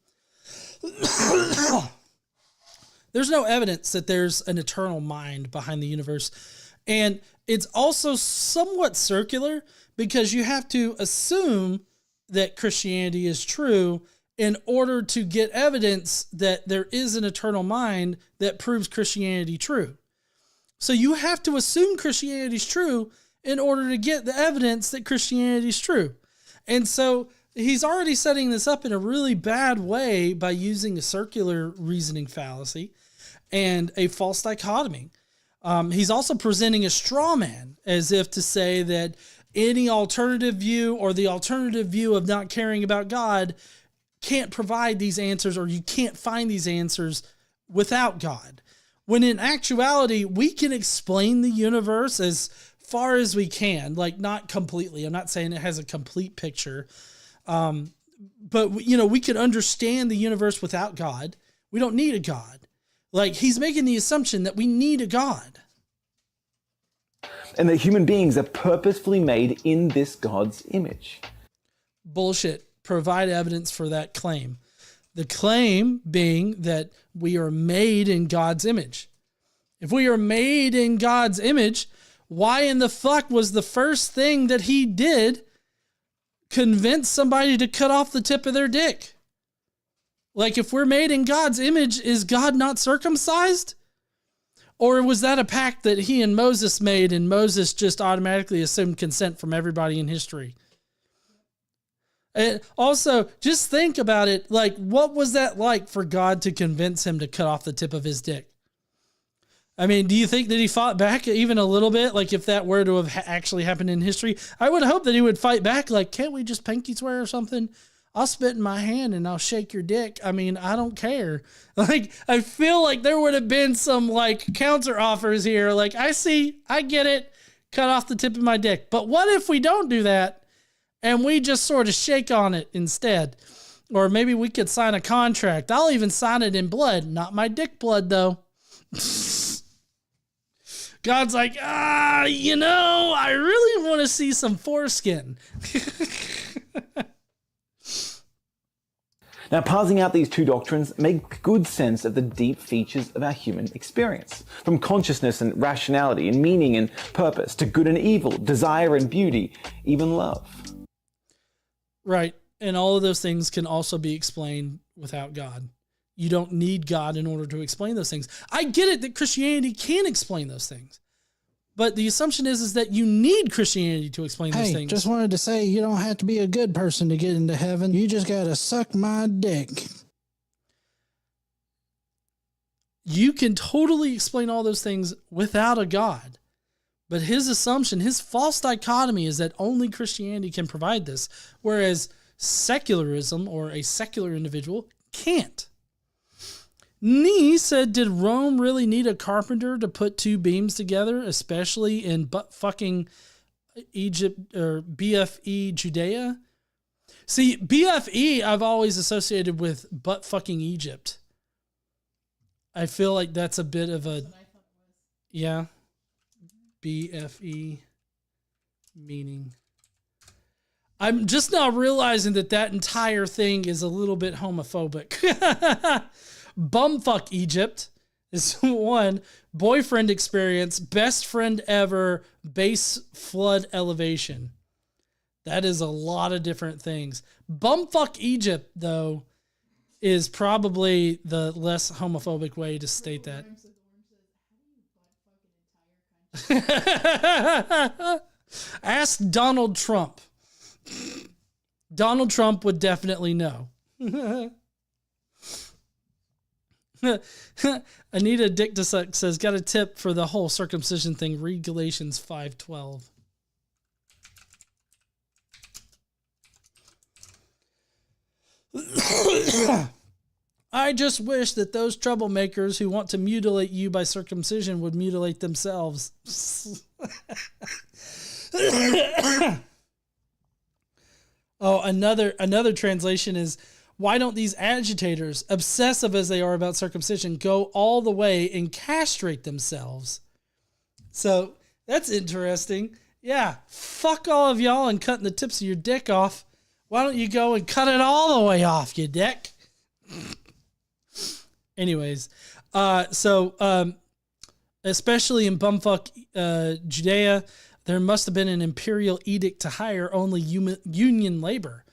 There's no evidence that there's an eternal mind behind the universe. And it's also somewhat circular because you have to assume that Christianity is true in order to get evidence that there is an eternal mind that proves Christianity true. So you have to assume Christianity is true in order to get the evidence that Christianity is true. And so he's already setting this up in a really bad way by using a circular reasoning fallacy and a false dichotomy. He's also presenting a straw man as if to say that any alternative view or the alternative view of not caring about God can't provide these answers, or you can't find these answers without God. When in actuality, we can explain the universe as far as we can, like not completely. I'm not saying it has a complete picture. But we can understand the universe without God. We don't need a God. Like, he's making the assumption that we need a God. And that human beings are purposefully made in this God's image. Bullshit. Provide evidence for that claim. The claim being that we are made in God's image. If we are made in God's image, why in the fuck was the first thing that he did convince somebody to cut off the tip of their dick? Like, if we're made in God's image, is God not circumcised? Or was that a pact that he and Moses made and Moses just automatically assumed consent from everybody in history? And also, just think about it. Like, what was that like for God to convince him to cut off the tip of his dick? I mean, do you think that he fought back even a little bit? Like, if that were to have actually happened in history, I would hope that he would fight back. Like, can't we just pinky swear or something? I'll spit in my hand and I'll shake your dick. I mean, I don't care. Like, I feel like there would have been some like counter offers here. Like, I get it. Cut off the tip of my dick. But what if we don't do that? And we just sort of shake on it instead. Or maybe we could sign a contract. I'll even sign it in blood. Not my dick blood, though. God's like, I really want to see some foreskin. Now, parsing out these two doctrines make good sense of the deep features of our human experience. From consciousness and rationality and meaning and purpose to good and evil, desire and beauty, even love. Right. And all of those things can also be explained without God. You don't need God in order to explain those things. I get it that Christianity can explain those things. But the assumption is that you need Christianity to explain those things. Just wanted to say you don't have to be a good person to get into heaven. You just got to suck my dick. You can totally explain all those things without a God. But his assumption, his false dichotomy is that only Christianity can provide this, whereas secularism or a secular individual can't. Nee said, did Rome really need a carpenter to put two beams together, especially in butt-fucking Egypt or BFE Judea? See, BFE I've always associated with butt-fucking Egypt. I feel like that's a bit of a... Yeah. BFE meaning. I'm just now realizing that entire thing is a little bit homophobic. Bumfuck Egypt is one. Boyfriend experience, best friend ever, base flood elevation. That is a lot of different things. Bumfuck Egypt, though, is probably the less homophobic way to state that. Ask Donald Trump. Donald Trump would definitely know. Anita Dictasuck says, got a tip for the whole circumcision thing. Read Galatians 5:12. I just wish that those troublemakers who want to mutilate you by circumcision would mutilate themselves. Oh, another translation is, why don't these agitators, obsessive as they are about circumcision, go all the way and castrate themselves? So that's interesting. Yeah, fuck all of y'all and cutting the tips of your dick off. Why don't you go and cut it all the way off, you dick? Anyways, especially in bumfuck Judea, there must have been an imperial edict to hire only union labor.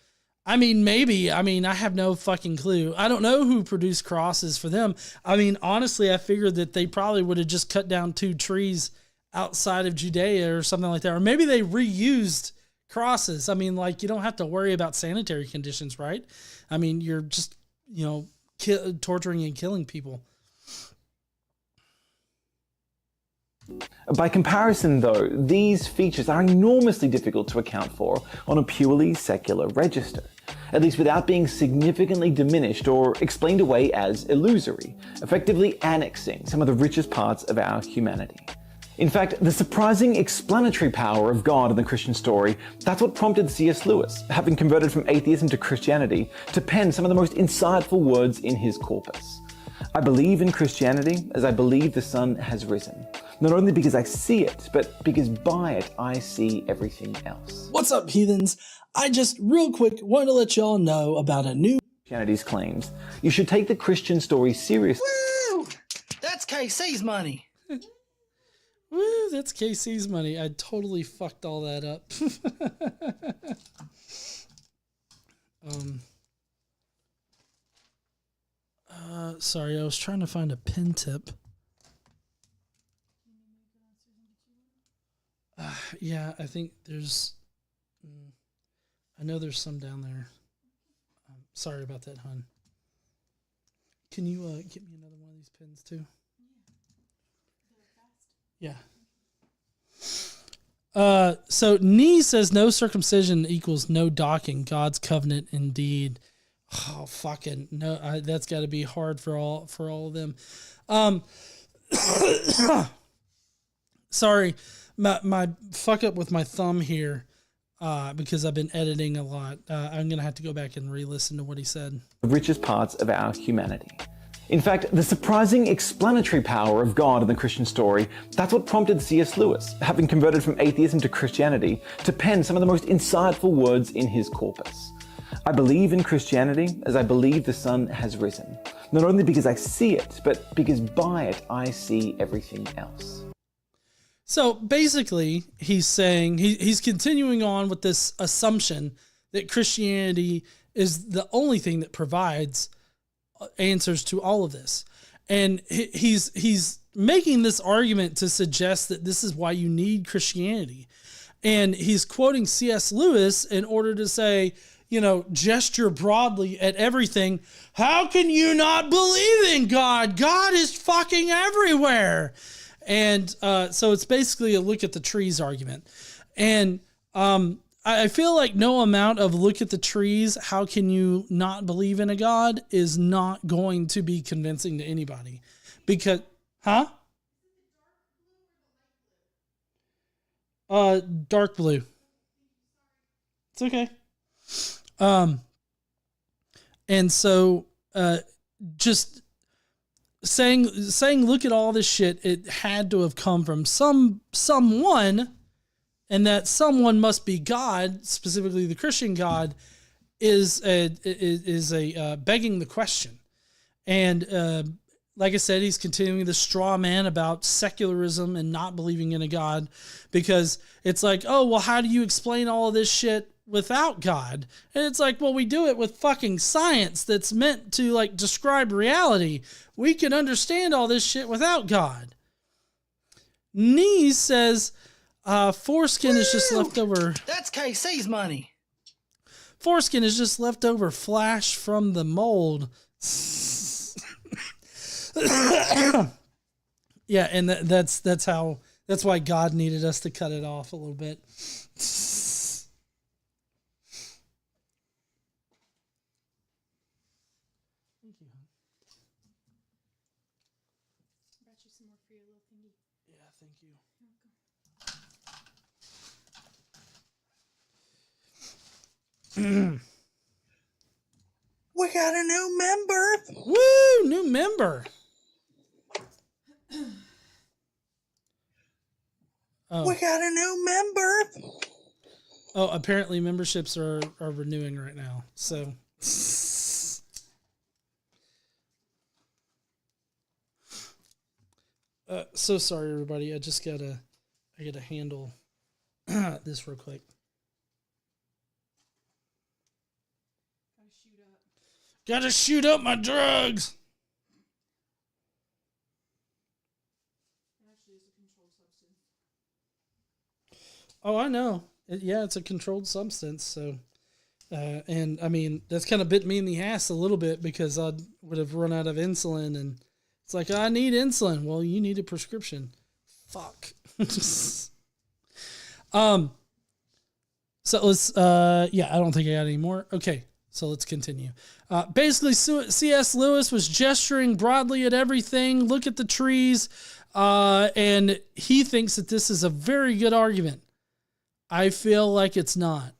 I mean, maybe. I mean, I have no fucking clue. I don't know who produced crosses for them. I mean, honestly, I figured that they probably would have just cut down 2 trees outside of Judea or something like that. Or maybe they reused crosses. I mean, like, you don't have to worry about sanitary conditions, right? I mean, you're just, torturing and killing people. By comparison, though, these features are enormously difficult to account for on a purely secular register, at least without being significantly diminished or explained away as illusory, effectively annexing some of the richest parts of our humanity. In fact, the surprising explanatory power of God in the Christian story, that's what prompted C.S. Lewis, having converted from atheism to Christianity, to pen some of the most insightful words in his corpus. I believe in Christianity as I believe the sun has risen, not only because I see it, but because by it I see everything else. What's up, heathens? I just, real quick, want to let y'all know about a new Christianity's claims. You should take the Christian story seriously. Woo! That's KC's money. Woo, that's KC's money. I totally fucked all that up. Sorry, I was trying to find a pin tip. Yeah, I think there's... I know there's some down there. Sorry about that, hon. Can you get me another one of these pins, too? Yeah. So Nee says no circumcision equals no docking. God's covenant indeed. Oh, fucking no! That's got to be hard for all of them. Sorry, my fuck up with my thumb here, because I've been editing a lot. I'm gonna have to go back and re-listen to what he said. The richest parts of our humanity. In fact, the surprising explanatory power of God in the Christian story, that's what prompted C.S. Lewis, having converted from atheism to Christianity, to pen some of the most insightful words in his corpus. I believe in Christianity as I believe the sun has risen, not only because I see it, but because by it I see everything else. So basically, he's saying, he's continuing on with this assumption that Christianity is the only thing that provides answers to all of this. And he's making this argument to suggest that this is why you need Christianity. And he's quoting C.S. Lewis in order to say, gesture broadly at everything. How can you not believe in God? God is fucking everywhere. And so it's basically a look at the trees argument. And I feel like no amount of look at the trees, how can you not believe in a God, is not going to be convincing to anybody. Because, dark blue. It's okay. And so, just saying, look at all this shit, it had to have come from someone, and that someone must be God, specifically the Christian God, is begging the question. And like I said, he's continuing the straw man about secularism and not believing in a God, because it's like, oh, well, how do you explain all of this shit without God? And it's like, well, we do it with fucking science that's meant to describe reality. We can understand all this shit without God. Nee says, foreskin is just leftover. That's KC's money. Foreskin is just leftover flesh from the mold. Yeah, and that's why God needed us to cut it off a little bit. some more for your little thingy. Yeah, thank you. We got a new member. Woo! New member. Oh. We got a new member. Oh, apparently memberships are renewing right now. So so sorry everybody. I gotta handle this real quick. Gotta shoot up my drugs. Oh, I know. It's a controlled substance. So, and I mean, that's kind of bit me in the ass a little bit because I would have run out of insulin, and it's like, I need insulin. Well, you need a prescription. Fuck. So let's, I don't think I got any more. Okay. So let's continue. Basically, C.S. Lewis was gesturing broadly at everything. Look at the trees. And he thinks that this is a very good argument. I feel like it's not.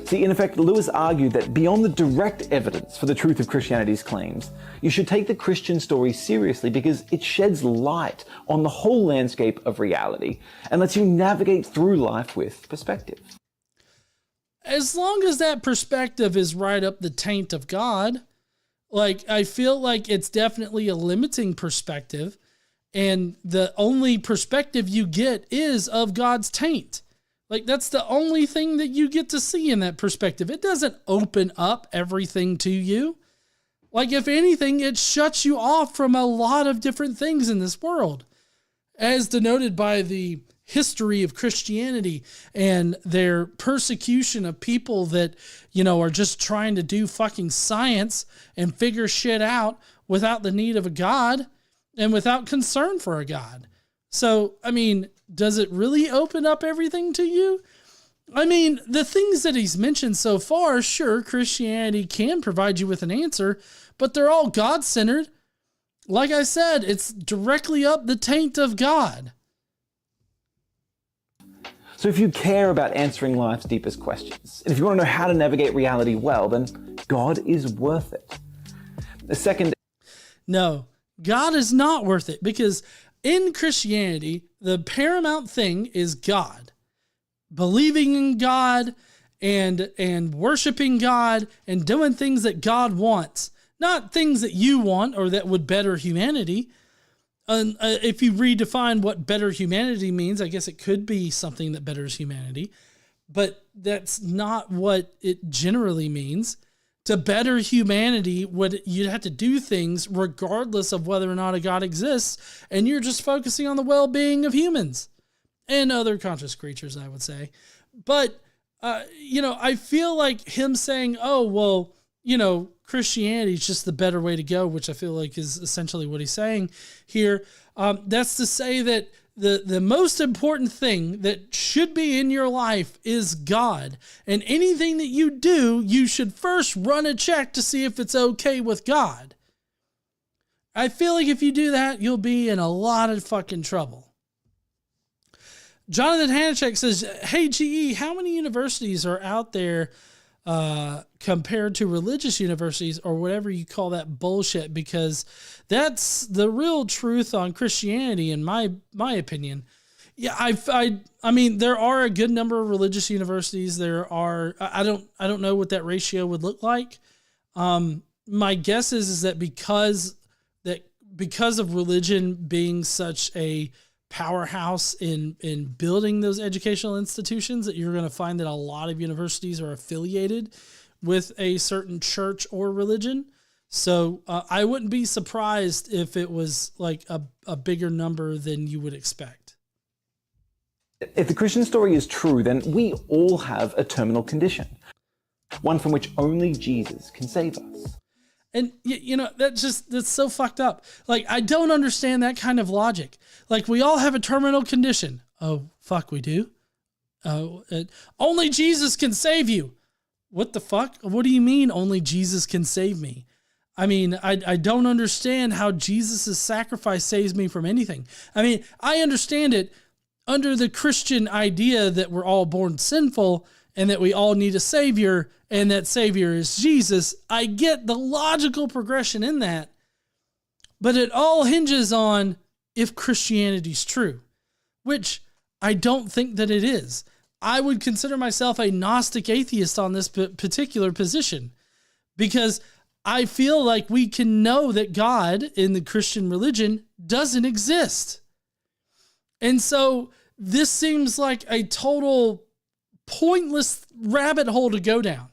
See, in effect, Lewis argued that beyond the direct evidence for the truth of Christianity's claims, you should take the Christian story seriously because it sheds light on the whole landscape of reality and lets you navigate through life with perspective. As long as that perspective is right up the taint of God, like, I feel like it's definitely a limiting perspective, and the only perspective you get is of God's taint. Like, that's the only thing that you get to see in that perspective. It doesn't open up everything to you. Like, if anything, it shuts you off from a lot of different things in this world, as denoted by the history of Christianity and their persecution of people that, are just trying to do fucking science and figure shit out without the need of a God and without concern for a God. So, I mean, does it really open up everything to you? I mean, the things that he's mentioned so far, sure, Christianity can provide you with an answer, but they're all God-centered. Like I said, it's directly up the taint of God. So if you care about answering life's deepest questions, and if you want to know how to navigate reality well, then God is worth it. The second... No, God is not worth it, because in Christianity, the paramount thing is God. Believing in God and worshiping God and doing things that God wants. Not things that you want or that would better humanity. If you redefine what better humanity means, I guess it could be something that betters humanity, but that's not what it generally means. To better humanity, you'd have to do things regardless of whether or not a God exists, and you're just focusing on the well-being of humans and other conscious creatures, I would say. But, I feel like him saying, oh, well, Christianity is just the better way to go, which I feel like is essentially what he's saying here. That's to say that the most important thing that should be in your life is God. And anything that you do, you should first run a check to see if it's okay with God. I feel like if you do that, you'll be in a lot of fucking trouble. Jonathan Hanachek says, hey, GE, how many universities are out there compared to religious universities or whatever you call that bullshit? Because that's the real truth on Christianity, in my opinion. Yeah, I mean, there are a good number of religious universities. There are, I don't know what that ratio would look like. My guess is that because of religion being such a powerhouse in building those educational institutions, that you're going to find that a lot of universities are affiliated with a certain church or religion. So I wouldn't be surprised if it was like a bigger number than you would expect. If the Christian story is true, then we all have a terminal condition, one from which only Jesus can save us. And, that's so fucked up. Like, I don't understand that kind of logic. Like, we all have a terminal condition. Oh, fuck, we do? Oh, only Jesus can save you. What the fuck? What do you mean only Jesus can save me? I mean, I don't understand how Jesus' sacrifice saves me from anything. I mean, I understand it under the Christian idea that we're all born sinful and that we all need a savior, and that savior is Jesus. I get the logical progression in that, but it all hinges on if Christianity's true, which I don't think that it is. I would consider myself a Gnostic atheist on this particular position, because I feel like we can know that God in the Christian religion doesn't exist. And so this seems like a total pointless rabbit hole to go down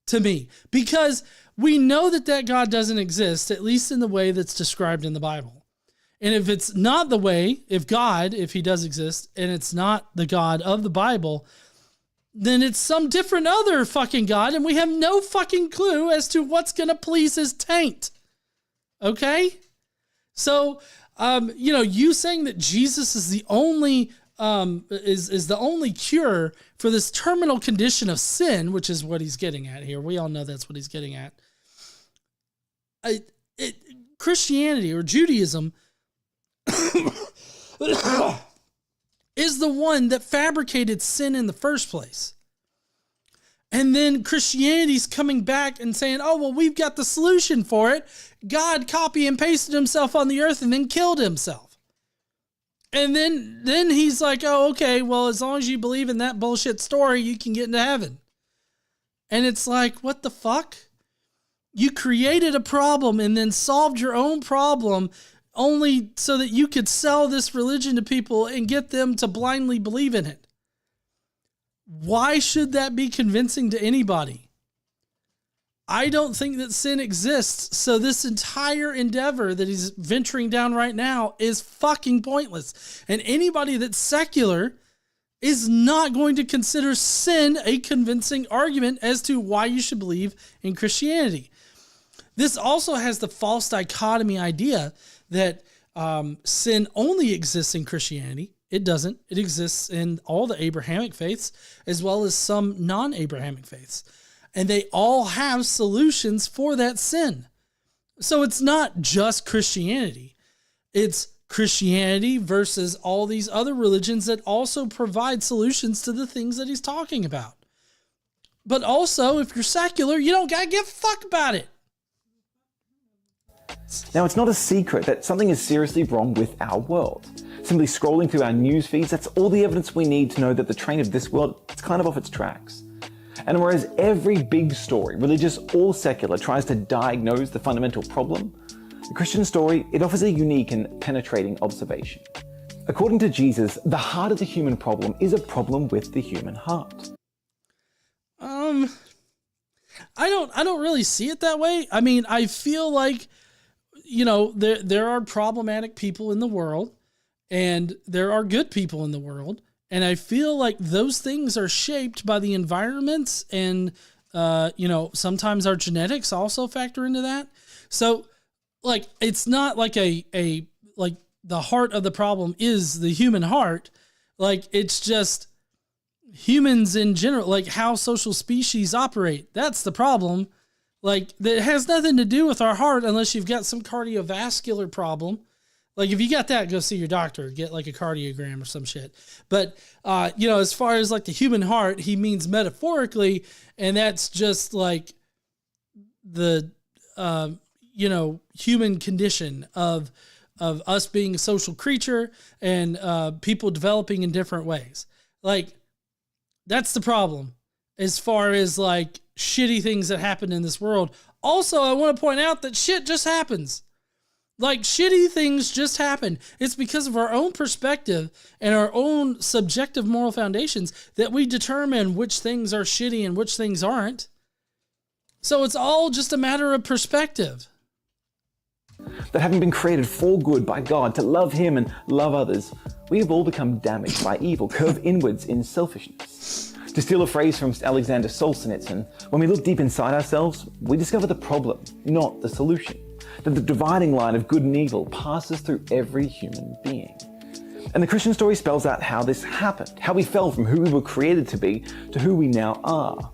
to me, because we know that God doesn't exist, at least in the way that's described in the Bible. And if it's not the way, if he does exist, and it's not the God of the Bible, then it's some different other fucking God, and we have no fucking clue as to what's going to please his taint. Okay? So, you saying that Jesus is the only is the only cure for this terminal condition of sin, which is what he's getting at here. We all know that's what he's getting at. Christianity or Judaism is the one that fabricated sin in the first place. And then Christianity's coming back and saying, oh, well, we've got the solution for it. God copy and pasted himself on the earth and then killed himself. And then he's like, oh, okay, well, as long as you believe in that bullshit story, you can get into heaven. And it's like, what the fuck? You created a problem and then solved your own problem only so that you could sell this religion to people and get them to blindly believe in it. Why should that be convincing to anybody? I don't think that sin exists, so this entire endeavor that he's venturing down right now is fucking pointless. And anybody that's secular is not going to consider sin a convincing argument as to why you should believe in Christianity. This also has the false dichotomy idea that sin only exists in Christianity. It doesn't. It exists in all the Abrahamic faiths as well as some non-Abrahamic faiths. And they all have solutions for that sin. So it's not just Christianity. It's Christianity versus all these other religions that also provide solutions to the things that he's talking about. But also, if you're secular, you don't gotta give a fuck about it. Now, it's not a secret that something is seriously wrong with our world. Simply scrolling through our news feeds, that's all the evidence we need to know that the train of this world is kind of off its tracks. And whereas every big story, religious or secular, tries to diagnose the fundamental problem, the Christian story, it offers a unique and penetrating observation. According to Jesus, the heart of the human problem is a problem with the human heart. I don't really see it that way. I mean, I feel like, there are problematic people in the world and there are good people in the world. And I feel like those things are shaped by the environments and, sometimes our genetics also factor into that. So like, it's not like like the heart of the problem is the human heart. Like, it's just humans in general, like how social species operate. That's the problem. Like, that has nothing to do with our heart unless you've got some cardiovascular problem. Like, if you got that, go see your doctor, get like a cardiogram or some shit. But, as far as like the human heart, he means metaphorically, and that's just like the, human condition of us being a social creature and people developing in different ways. Like, that's the problem as far as like shitty things that happen in this world. Also, I want to point out that shit just happens. Like, shitty things just happen. It's because of our own perspective and our own subjective moral foundations that we determine which things are shitty and which things aren't. So it's all just a matter of perspective. That having been created for good by God, to love him and love others, we have all become damaged by evil, curve inwards in selfishness. To steal a phrase from Alexander Solzhenitsyn, when we look deep inside ourselves, we discover the problem, not the solution. That the dividing line of good and evil passes through every human being. And the Christian story spells out how this happened, how we fell from who we were created to be to who we now are.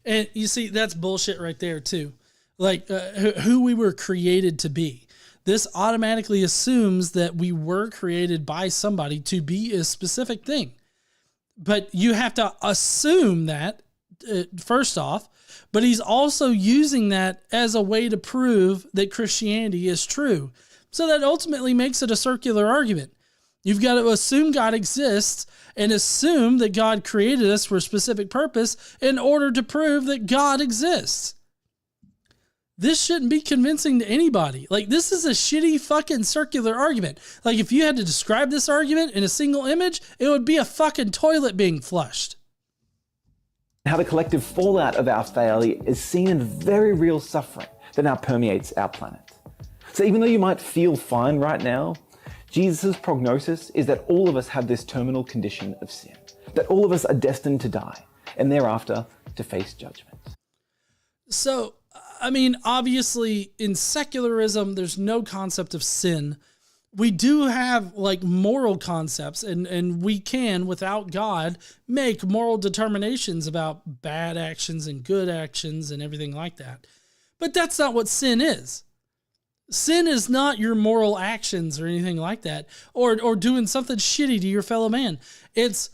And you see, that's bullshit right there too. like who we were created to be. This automatically assumes that we were created by somebody to be a specific thing. But you have to assume that, first off, but he's also using that as a way to prove that Christianity is true. So that ultimately makes it a circular argument. You've got to assume God exists and assume that God created us for a specific purpose in order to prove that God exists. This shouldn't be convincing to anybody. Like, this is a shitty fucking circular argument. Like, if you had to describe this argument in a single image, it would be a fucking toilet being flushed. How the collective fallout of our failure is seen in very real suffering that now permeates our planet. So even though you might feel fine right now, Jesus' prognosis is that all of us have this terminal condition of sin, that all of us are destined to die and thereafter to face judgment. So, I mean, obviously in secularism, there's no concept of sin. We do have like moral concepts, and we can, without God, make moral determinations about bad actions and good actions and everything like that. But that's not what sin is. Sin is not your moral actions or anything like that, or doing something shitty to your fellow man. It's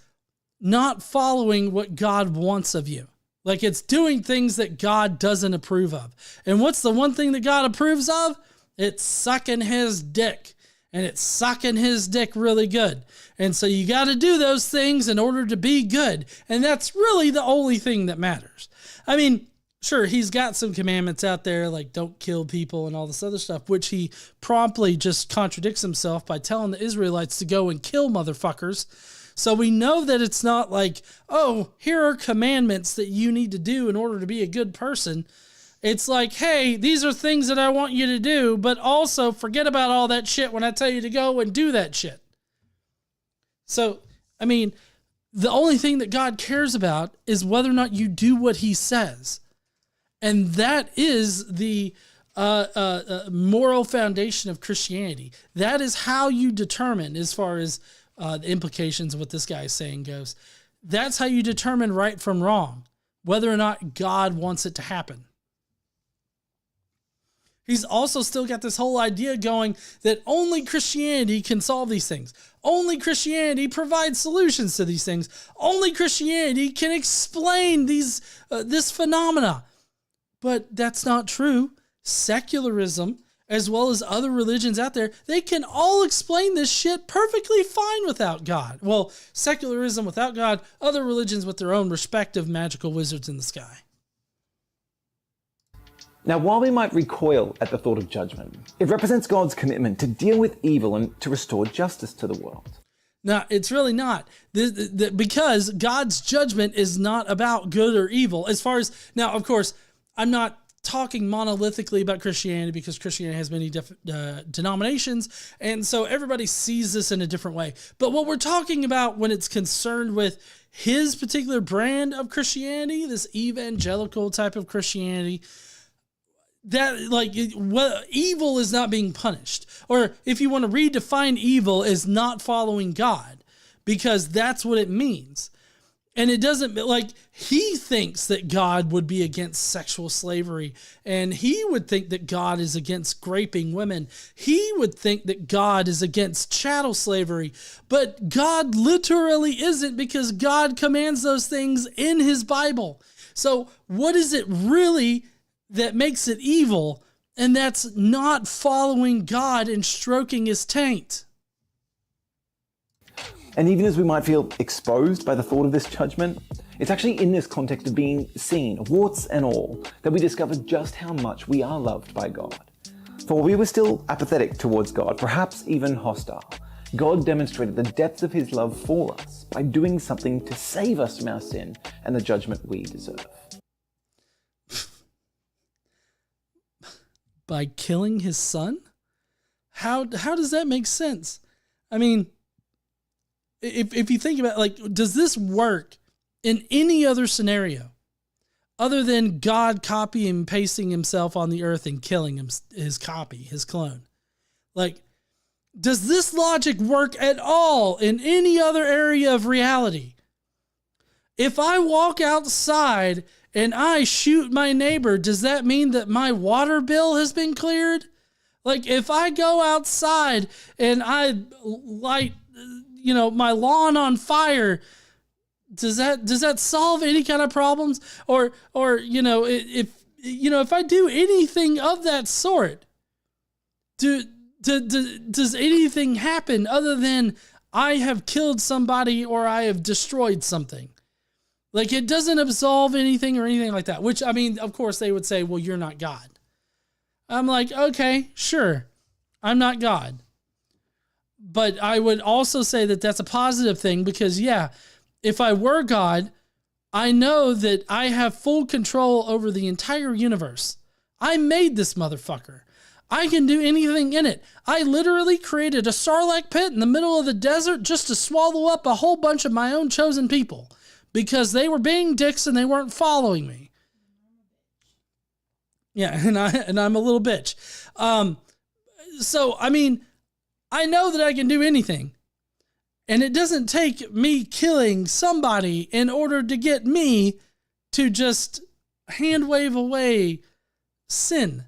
not following what God wants of you. Like, it's doing things that God doesn't approve of. And what's the one thing that God approves of? It's sucking his dick. And it's sucking his dick really good. And so you got to do those things in order to be good. And that's really the only thing that matters. I mean, sure, he's got some commandments out there, like don't kill people and all this other stuff, which he promptly just contradicts himself by telling the Israelites to go and kill motherfuckers. So we know that it's not like, oh, here are commandments that you need to do in order to be a good person. It's like, hey, these are things that I want you to do, but also forget about all that shit when I tell you to go and do that shit. So, I mean, the only thing that God cares about is whether or not you do what he says. And that is the moral foundation of Christianity. That is how you determine, as far as the implications of what this guy is saying goes, that's how you determine right from wrong, whether or not God wants it to happen. He's also still got this whole idea going that only Christianity can solve these things. Only Christianity provides solutions to these things. Only Christianity can explain this phenomena. But that's not true. Secularism, as well as other religions out there, they can all explain this shit perfectly fine without God. Well, secularism without God, other religions with their own respective magical wizards in the sky. Now, while we might recoil at the thought of judgment, it represents God's commitment to deal with evil and to restore justice to the world. No, it's really not. Because God's judgment is not about good or evil. As far as, now, of course, I'm not talking monolithically about Christianity because Christianity has many denominations, and so everybody sees this in a different way. But what we're talking about when it's concerned with his particular brand of Christianity, this evangelical type of Christianity, that evil is not being punished. Or if you want to redefine evil, is not following God, because that's what it means. And it doesn't, like, he thinks that God would be against sexual slavery, and he would think that God is against raping women. He would think that God is against chattel slavery, but God literally isn't, because God commands those things in his Bible. So what is it really that makes it evil? And that's not following God and stroking his taint. And even as we might feel exposed by the thought of this judgment, it's actually in this context of being seen, warts and all, that we discover just how much we are loved by God. For while we were still apathetic towards God, perhaps even hostile, God demonstrated the depth of his love for us by doing something to save us from our sin and the judgment we deserve. By killing his son? How does that make sense? I mean, if you think about it, like, does this work in any other scenario other than God copying and pasting himself on the earth and killing his copy, his clone? Like, does this logic work at all in any other area of reality? If I walk outside and I shoot my neighbor, does that mean that my water bill has been cleared? Like, if I go outside and I light, my lawn on fire, does that solve any kind of problems? Or if I do anything of that sort, does anything happen other than I have killed somebody or I have destroyed something? Like, it doesn't absolve anything or anything like that, which, I mean, of course they would say, well, you're not God. I'm like, okay, sure, I'm not God. But I would also say that that's a positive thing because, yeah, if I were God, I know that I have full control over the entire universe. I made this motherfucker. I can do anything in it. I literally created a Sarlacc pit in the middle of the desert just to swallow up a whole bunch of my own chosen people because they were being dicks and they weren't following me. Yeah, and I'm a little bitch. So, I mean, I know that I can do anything. And it doesn't take me killing somebody in order to get me to just hand wave away sin.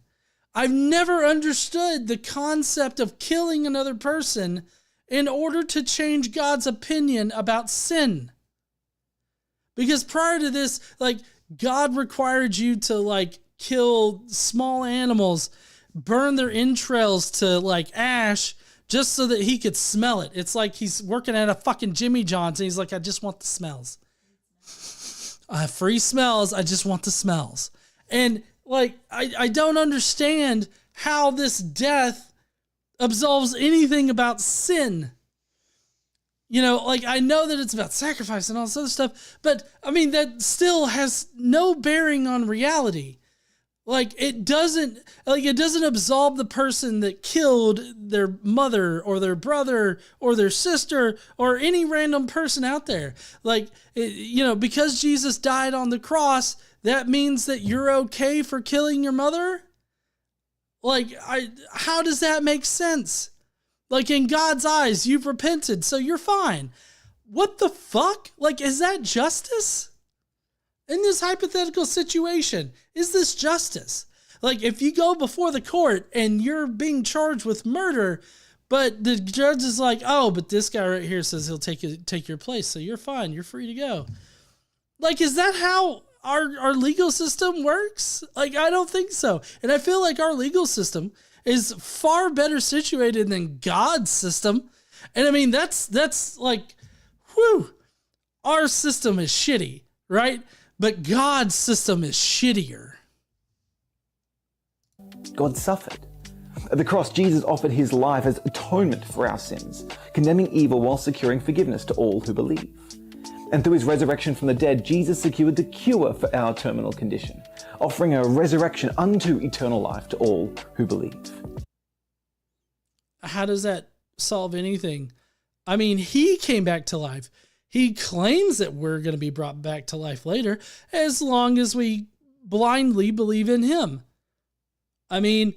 I've never understood the concept of killing another person in order to change God's opinion about sin. Because prior to this, like, God required you to, like, kill small animals, burn their entrails to, like, ash, just so that he could smell it. It's like he's working at a fucking Jimmy John's and he's like, I just want the smells. I have free smells. I just want the smells. And like, I don't understand how this death absolves anything about sin. Like, I know that it's about sacrifice and all this other stuff, but I mean, that still has no bearing on reality. Like, it doesn't absolve the person that killed their mother or their brother or their sister or any random person out there. Like, because Jesus died on the cross, that means that you're okay for killing your mother? Like, how does that make sense? Like, in God's eyes, you've repented, so you're fine. What the fuck? Like, is that justice? In this hypothetical situation, is this justice? Like, if you go before the court and you're being charged with murder, but the judge is like, oh, but this guy right here says he'll take your place, so you're fine, you're free to go. Like, is that how our legal system works? Like, I don't think so. And I feel like our legal system is far better situated than God's system. And I mean, that's like, whew, our system is shitty, right? But God's system is shittier. God suffered. At the cross, Jesus offered his life as atonement for our sins, condemning evil while securing forgiveness to all who believe. And through his resurrection from the dead, Jesus secured the cure for our terminal condition, offering a resurrection unto eternal life to all who believe. How does that solve anything? I mean, he came back to life. He claims that we're going to be brought back to life later, as long as we blindly believe in him. I mean,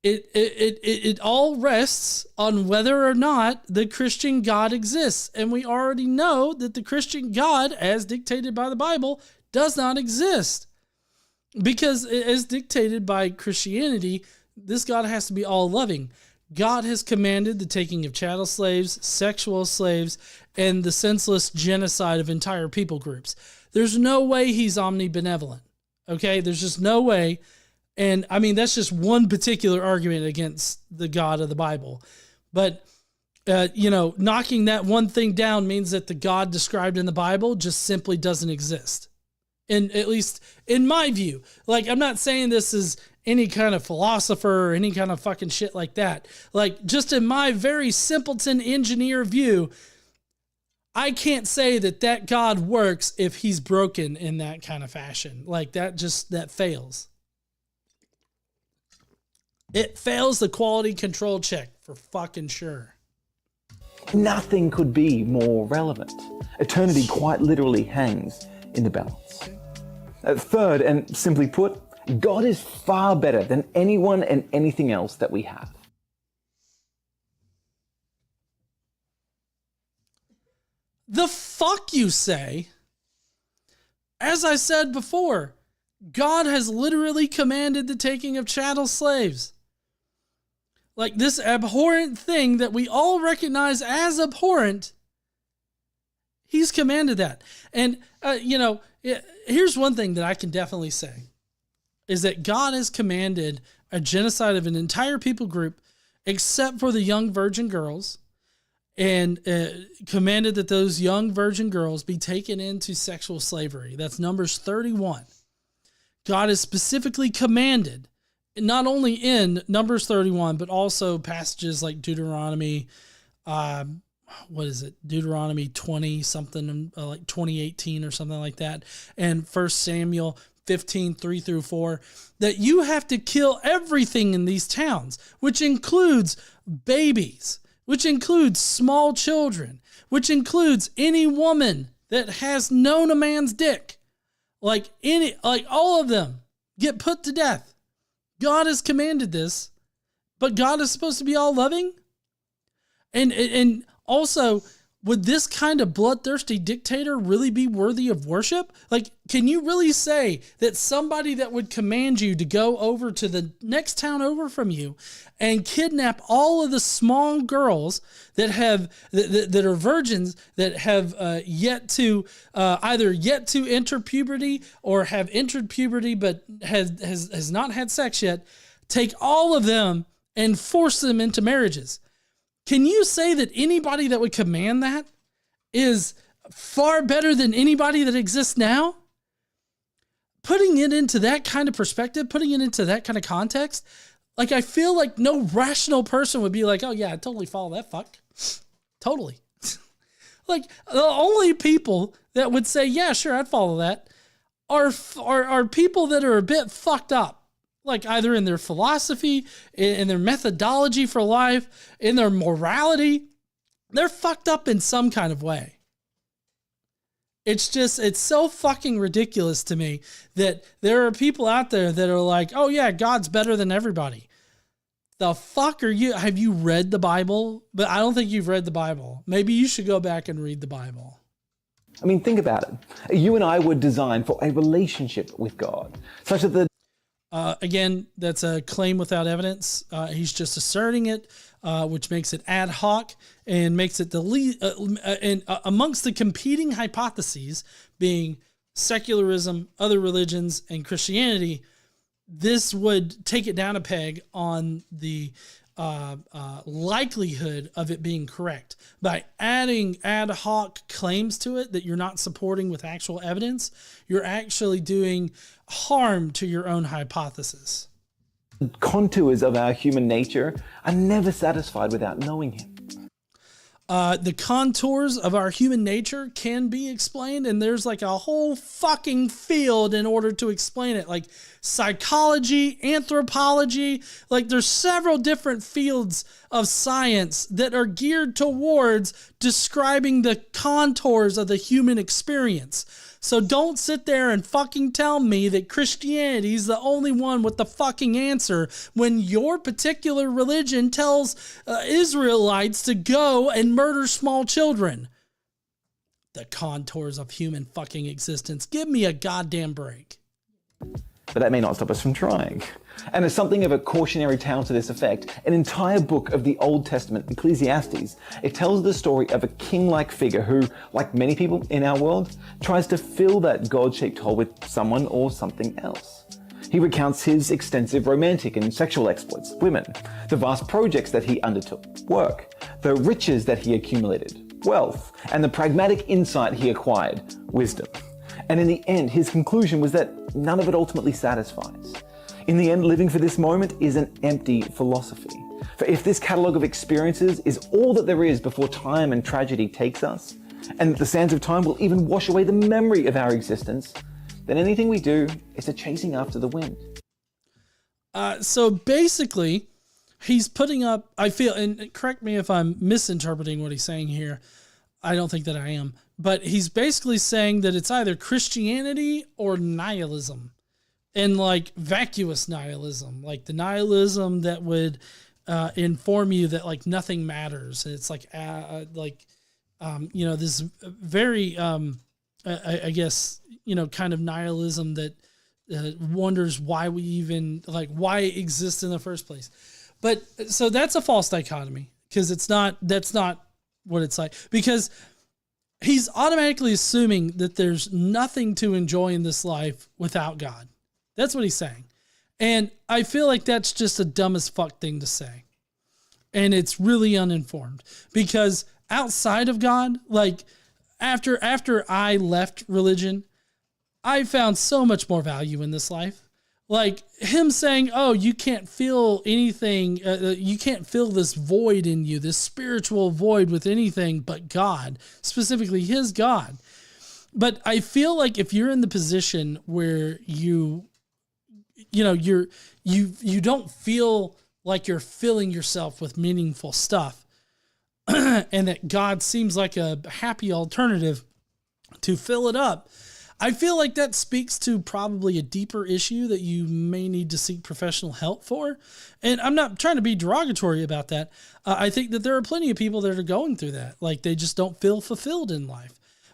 it all rests on whether or not the Christian God exists. And we already know that the Christian God, as dictated by the Bible, does not exist. Because as dictated by Christianity, this God has to be all loving. God has commanded the taking of chattel slaves, sexual slaves, and the senseless genocide of entire people groups. There's no way he's omnibenevolent. Okay? There's just no way. And I mean, that's just one particular argument against the God of the Bible. But, knocking that one thing down means that the God described in the Bible just simply doesn't exist. And at least in my view, like, I'm not saying this is any kind of philosopher or any kind of fucking shit like that. Like, just in my very simpleton engineer view, I can't say that God works if he's broken in that kind of fashion. Like, that fails. It fails the quality control check for fucking sure. Nothing could be more relevant. Eternity quite literally hangs in the balance. Third, and simply put, God is far better than anyone and anything else that we have. The fuck you say? As I said before, God has literally commanded the taking of chattel slaves. Like this abhorrent thing that we all recognize as abhorrent, he's commanded that. And, here's one thing that I can definitely say is that God has commanded a genocide of an entire people group except for the young virgin girls, and commanded that those young virgin girls be taken into sexual slavery. That's Numbers 31. God has specifically commanded, not only in Numbers 31, but also passages like Deuteronomy, Deuteronomy 20 something, like 2018 or something like that, and 1 Samuel 15, 3-4, that you have to kill everything in these towns, which includes babies, which includes small children, which includes any woman that has known a man's dick. Like all of them get put to death. God has commanded this, but God is supposed to be all loving. And also, would this kind of bloodthirsty dictator really be worthy of worship? Like, can you really say that somebody that would command you to go over to the next town over from you and kidnap all of the small girls that are virgins, that have either yet to enter puberty or have entered puberty but has not had sex yet, take all of them and force them into marriages? Can you say that anybody that would command that is far better than anybody that exists now? Putting it into that kind of perspective, putting it into that kind of context, like I feel like no rational person would be like, oh yeah, I'd totally follow that fuck. Totally. Like the only people that would say, yeah, sure, I'd follow that are people that are a bit fucked up. Like either in their philosophy, in their methodology for life, in their morality, they're fucked up in some kind of way. It's so fucking ridiculous to me that there are people out there that are like, oh yeah, God's better than everybody. The fuck are you? Have you read the Bible? But I don't think you've read the Bible. Maybe you should go back and read the Bible. I mean, think about it. You and I were designed for a relationship with God, such that the again, that's a claim without evidence. He's just asserting it, which makes it ad hoc and makes it amongst the competing hypotheses being secularism, other religions, and Christianity. This would take it down a peg on the likelihood of it being correct. By adding ad hoc claims to it that you're not supporting with actual evidence, you're actually doing harm to your own hypothesis. The contours of our human nature are never satisfied without knowing him. The contours of our human nature can be explained, and there's like a whole fucking field in order to explain it, like psychology, anthropology, like there's several different fields of science that are geared towards describing the contours of the human experience. So don't sit there and fucking tell me that Christianity is the only one with the fucking answer when your particular religion tells Israelites to go and murder small children. The contours of human fucking existence. Give me a goddamn break. But that may not stop us from trying. And as something of a cautionary tale to this effect, an entire book of the Old Testament, Ecclesiastes, it tells the story of a king-like figure who, like many people in our world, tries to fill that God-shaped hole with someone or something else. He recounts his extensive romantic and sexual exploits, women, the vast projects that he undertook, work, the riches that he accumulated, wealth, and the pragmatic insight he acquired, wisdom. And in the end, his conclusion was that none of it ultimately satisfies. In the end, living for this moment is an empty philosophy. For if this catalogue of experiences is all that there is before time and tragedy takes us, and that the sands of time will even wash away the memory of our existence, then anything we do is a chasing after the wind. So basically, he's putting up, I feel, and correct me if I'm misinterpreting what he's saying here, I don't think that I am, but he's basically saying that it's either Christianity or nihilism, and like vacuous nihilism, like the nihilism that would inform you that like nothing matters. It's like, this very I guess, kind of nihilism that wonders why we even, why it exists in the first place. But so that's a false dichotomy, because that's not what it's like, because he's automatically assuming that there's nothing to enjoy in this life without God. That's what he's saying. And I feel like that's just a dumb as fuck thing to say. And it's really uninformed, because outside of God, after I left religion, I found so much more value in this life. Like him saying, oh, you can't feel anything. You can't fill this void in you, this spiritual void, with anything but God, specifically his God. But I feel like if you're in the position where you don't feel like you're filling yourself with meaningful stuff, and that God seems like a happy alternative to fill it up, I feel like that speaks to probably a deeper issue that you may need to seek professional help for. And I'm not trying to be derogatory about that. I think that there are plenty of people that are going through that. Like they just don't feel fulfilled in life.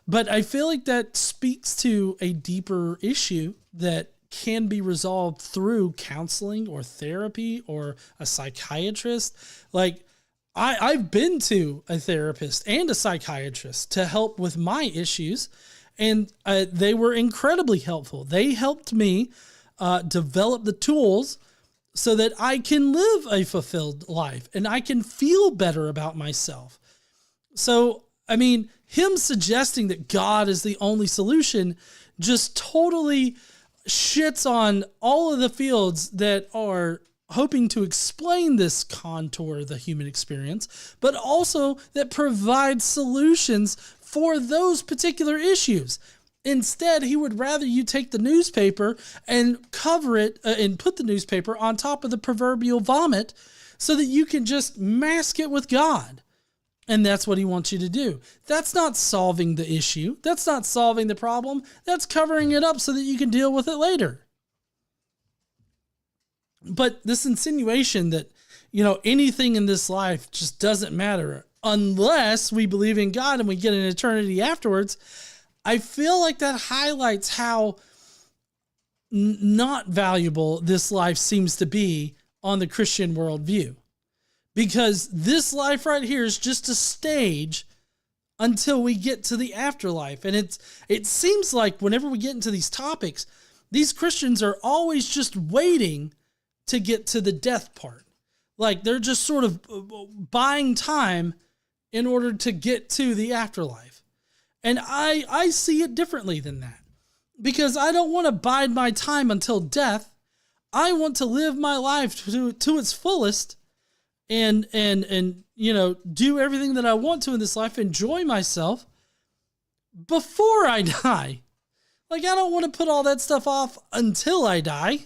But I feel like that speaks to a deeper issue that can be resolved through counseling or therapy or a psychiatrist. Like I've been to a therapist and a psychiatrist to help with my issues, and they were incredibly helpful. They helped me develop the tools so that I can live a fulfilled life and I can feel better about myself. So, I mean, him suggesting that God is the only solution just totally shits on all of the fields that are hoping to explain this contour of the human experience, but also that provide solutions for those particular issues. Instead, he would rather you take the newspaper and cover it and put the newspaper on top of the proverbial vomit so that you can just mask it with God. And that's what he wants you to do. That's not solving the issue. That's not solving the problem. That's covering it up so that you can deal with it later. But this insinuation that, anything in this life just doesn't matter unless we believe in God and we get an eternity afterwards, I feel like that highlights how not valuable this life seems to be on the Christian worldview. Because this life right here is just a stage until we get to the afterlife. And it seems like whenever we get into these topics, these Christians are always just waiting to get to the death part. Like they're just sort of buying time in order to get to the afterlife. And I see it differently than that, because I don't want to bide my time until death. I want to live my life to its fullest and do everything that I want to in this life, enjoy myself before I die. Like I don't want to put all that stuff off until I die,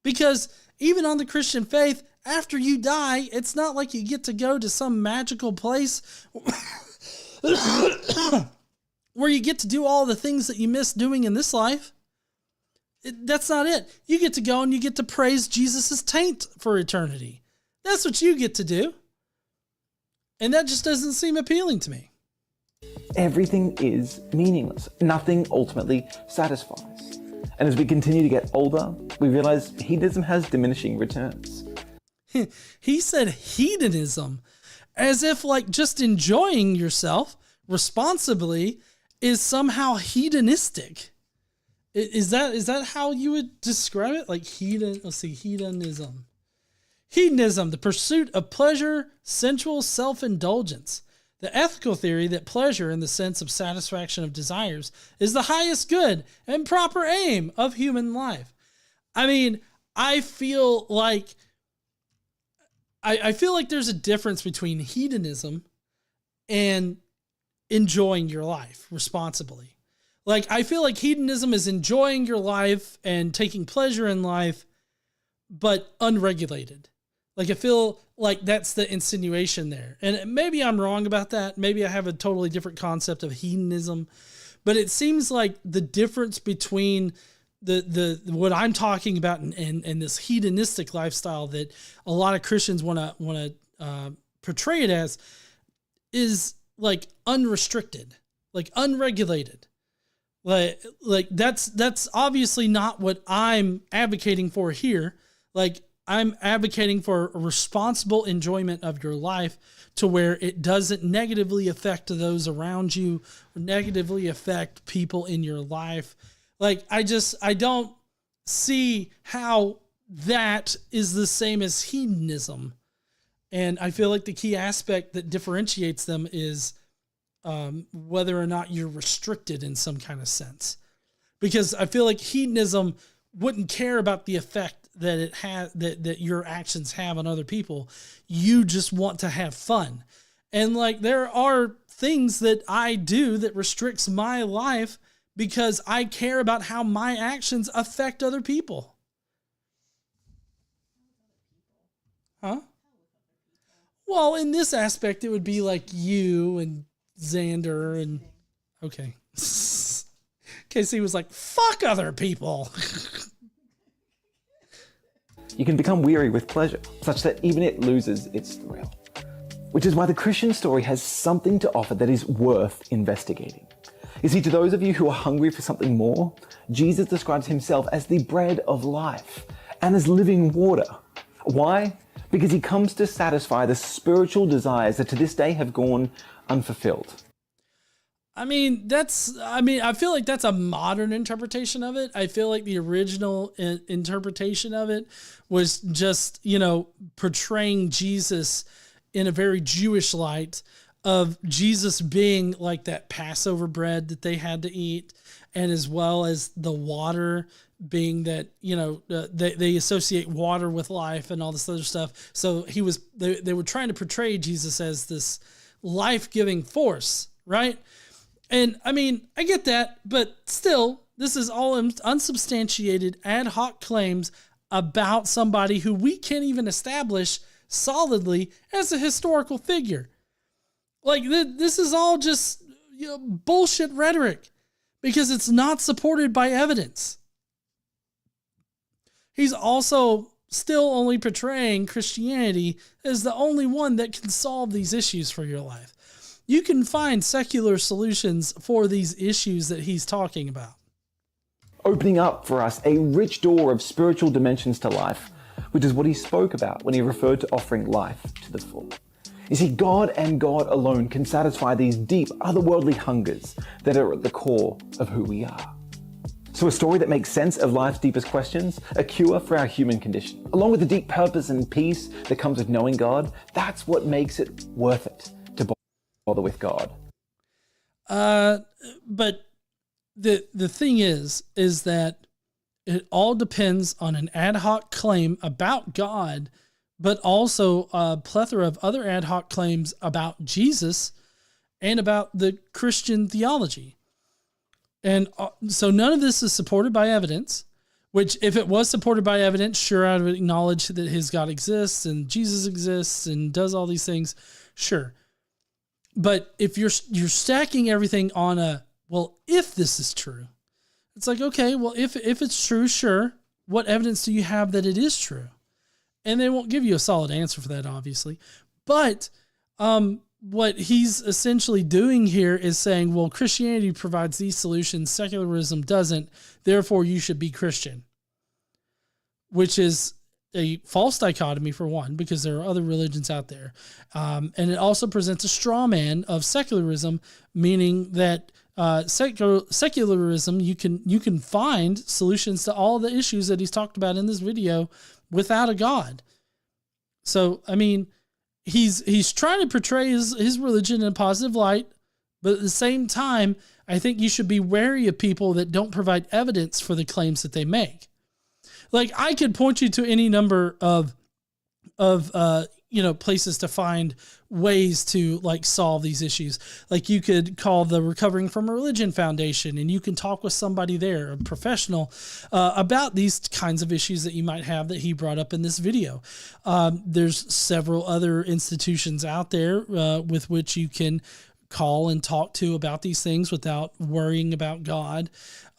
because even on the Christian faith, after you die, it's not like you get to go to some magical place where you get to do all the things that you missed doing in this life. That's not it. You get to go and you get to praise Jesus's taint for eternity. That's what you get to do. And that just doesn't seem appealing to me. Everything is meaningless. Nothing ultimately satisfies. And as we continue to get older, we realize hedonism has diminishing returns. He said hedonism, as if just enjoying yourself responsibly is somehow hedonistic. Is that how you would describe it? Like hedonism. Hedonism, the pursuit of pleasure, sensual self-indulgence. The ethical theory that pleasure, in the sense of satisfaction of desires, is the highest good and proper aim of human life. I mean, I feel like there's a difference between hedonism and enjoying your life responsibly. I feel like hedonism is enjoying your life and taking pleasure in life, but unregulated. I feel like that's the insinuation there. And maybe I'm wrong about that. Maybe I have a totally different concept of hedonism, but it seems like the difference between the what I'm talking about and this hedonistic lifestyle that a lot of Christians want to portray it as is unrestricted, unregulated. Like that's obviously not what I'm advocating for here. Like, I'm advocating for a responsible enjoyment of your life to where it doesn't negatively affect those around you or negatively affect people in your life. Like, I don't see how that is the same as hedonism. And I feel like the key aspect that differentiates them is whether or not you're restricted in some kind of sense. Because I feel like hedonism wouldn't care about the effect that it has, that your actions have on other people. You just want to have fun. And like, there are things that I do that restricts my life because I care about how my actions affect other people. Huh? Well, in this aspect, it would be like you and Xander and okay. Casey was like, fuck other people. You can become weary with pleasure, such that even it loses its thrill. Which is why the Christian story has something to offer that is worth investigating. You see, to those of you who are hungry for something more, Jesus describes himself as the bread of life and as living water. Why? Because he comes to satisfy the spiritual desires that to this day have gone unfulfilled. I feel like that's a modern interpretation of it. I feel like the original interpretation of it was just, portraying Jesus in a very Jewish light, of Jesus being like that Passover bread that they had to eat, and as well as the water being that, they associate water with life and all this other stuff. So they were trying to portray Jesus as this life-giving force, right? And I mean, I get that, but still, this is all unsubstantiated ad hoc claims about somebody who we can't even establish solidly as a historical figure. Like, this is all just bullshit rhetoric because it's not supported by evidence. He's also still only portraying Christianity as the only one that can solve these issues for your life. You can find secular solutions for these issues that he's talking about. Opening up for us a rich door of spiritual dimensions to life, which is what he spoke about when he referred to offering life to the full. You see, God and God alone can satisfy these deep, otherworldly hungers that are at the core of who we are. So a story that makes sense of life's deepest questions, a cure for our human condition, along with the deep purpose and peace that comes with knowing God, that's what makes it worth it to bother with God. But the thing is that it all depends on an ad hoc claim about God, but also a plethora of other ad hoc claims about Jesus and about the Christian theology. And so none of this is supported by evidence, which if it was supported by evidence, sure, I would acknowledge that his God exists and Jesus exists and does all these things. Sure. But if you're stacking everything on if this is true, it's like, okay, well, if it's true, sure. What evidence do you have that it is true? And they won't give you a solid answer for that, obviously. But what he's essentially doing here is saying, well, Christianity provides these solutions, secularism doesn't, therefore you should be Christian. Which is a false dichotomy, for one, because there are other religions out there. And it also presents a straw man of secularism, meaning that secularism, you can find solutions to all the issues that he's talked about in this video without a God. So, I mean, he's trying to portray his religion in a positive light, but at the same time, I think you should be wary of people that don't provide evidence for the claims that they make. Like, I could point you to any number of places to find ways to like solve these issues. Like, you could call the Recovering from Religion Foundation and you can talk with somebody there, a professional, about these kinds of issues that you might have that he brought up in this video. There's several other institutions out there with which you can call and talk to about these things without worrying about God.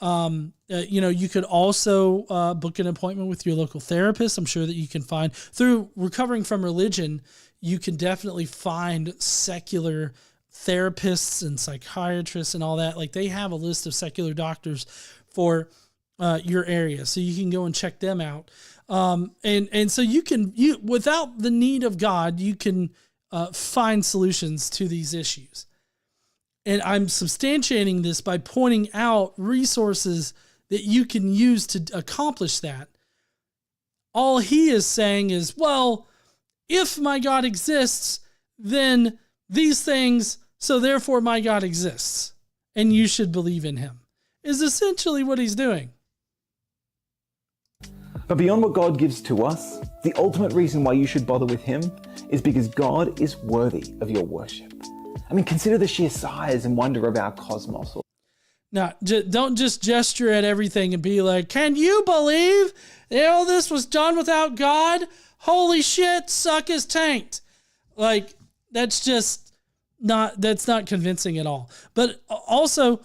You could also book an appointment with your local therapist. I'm sure that you can find through Recovering from Religion, you can definitely find secular therapists and psychiatrists and all that. Like, they have a list of secular doctors for your area, so you can go and check them out. And so you without the need of God, you can find solutions to these issues. And I'm substantiating this by pointing out resources that you can use to accomplish that. All he is saying is, well, if my God exists, then these things, so therefore my God exists, and you should believe in him, is essentially what he's doing. But beyond what God gives to us, the ultimate reason why you should bother with him is because God is worthy of your worship. I mean, consider the sheer size and wonder of our cosmos. Now, don't just gesture at everything and be like, can you believe all this was done without God? Holy shit, suck his taint. Like, that's not convincing at all. But also,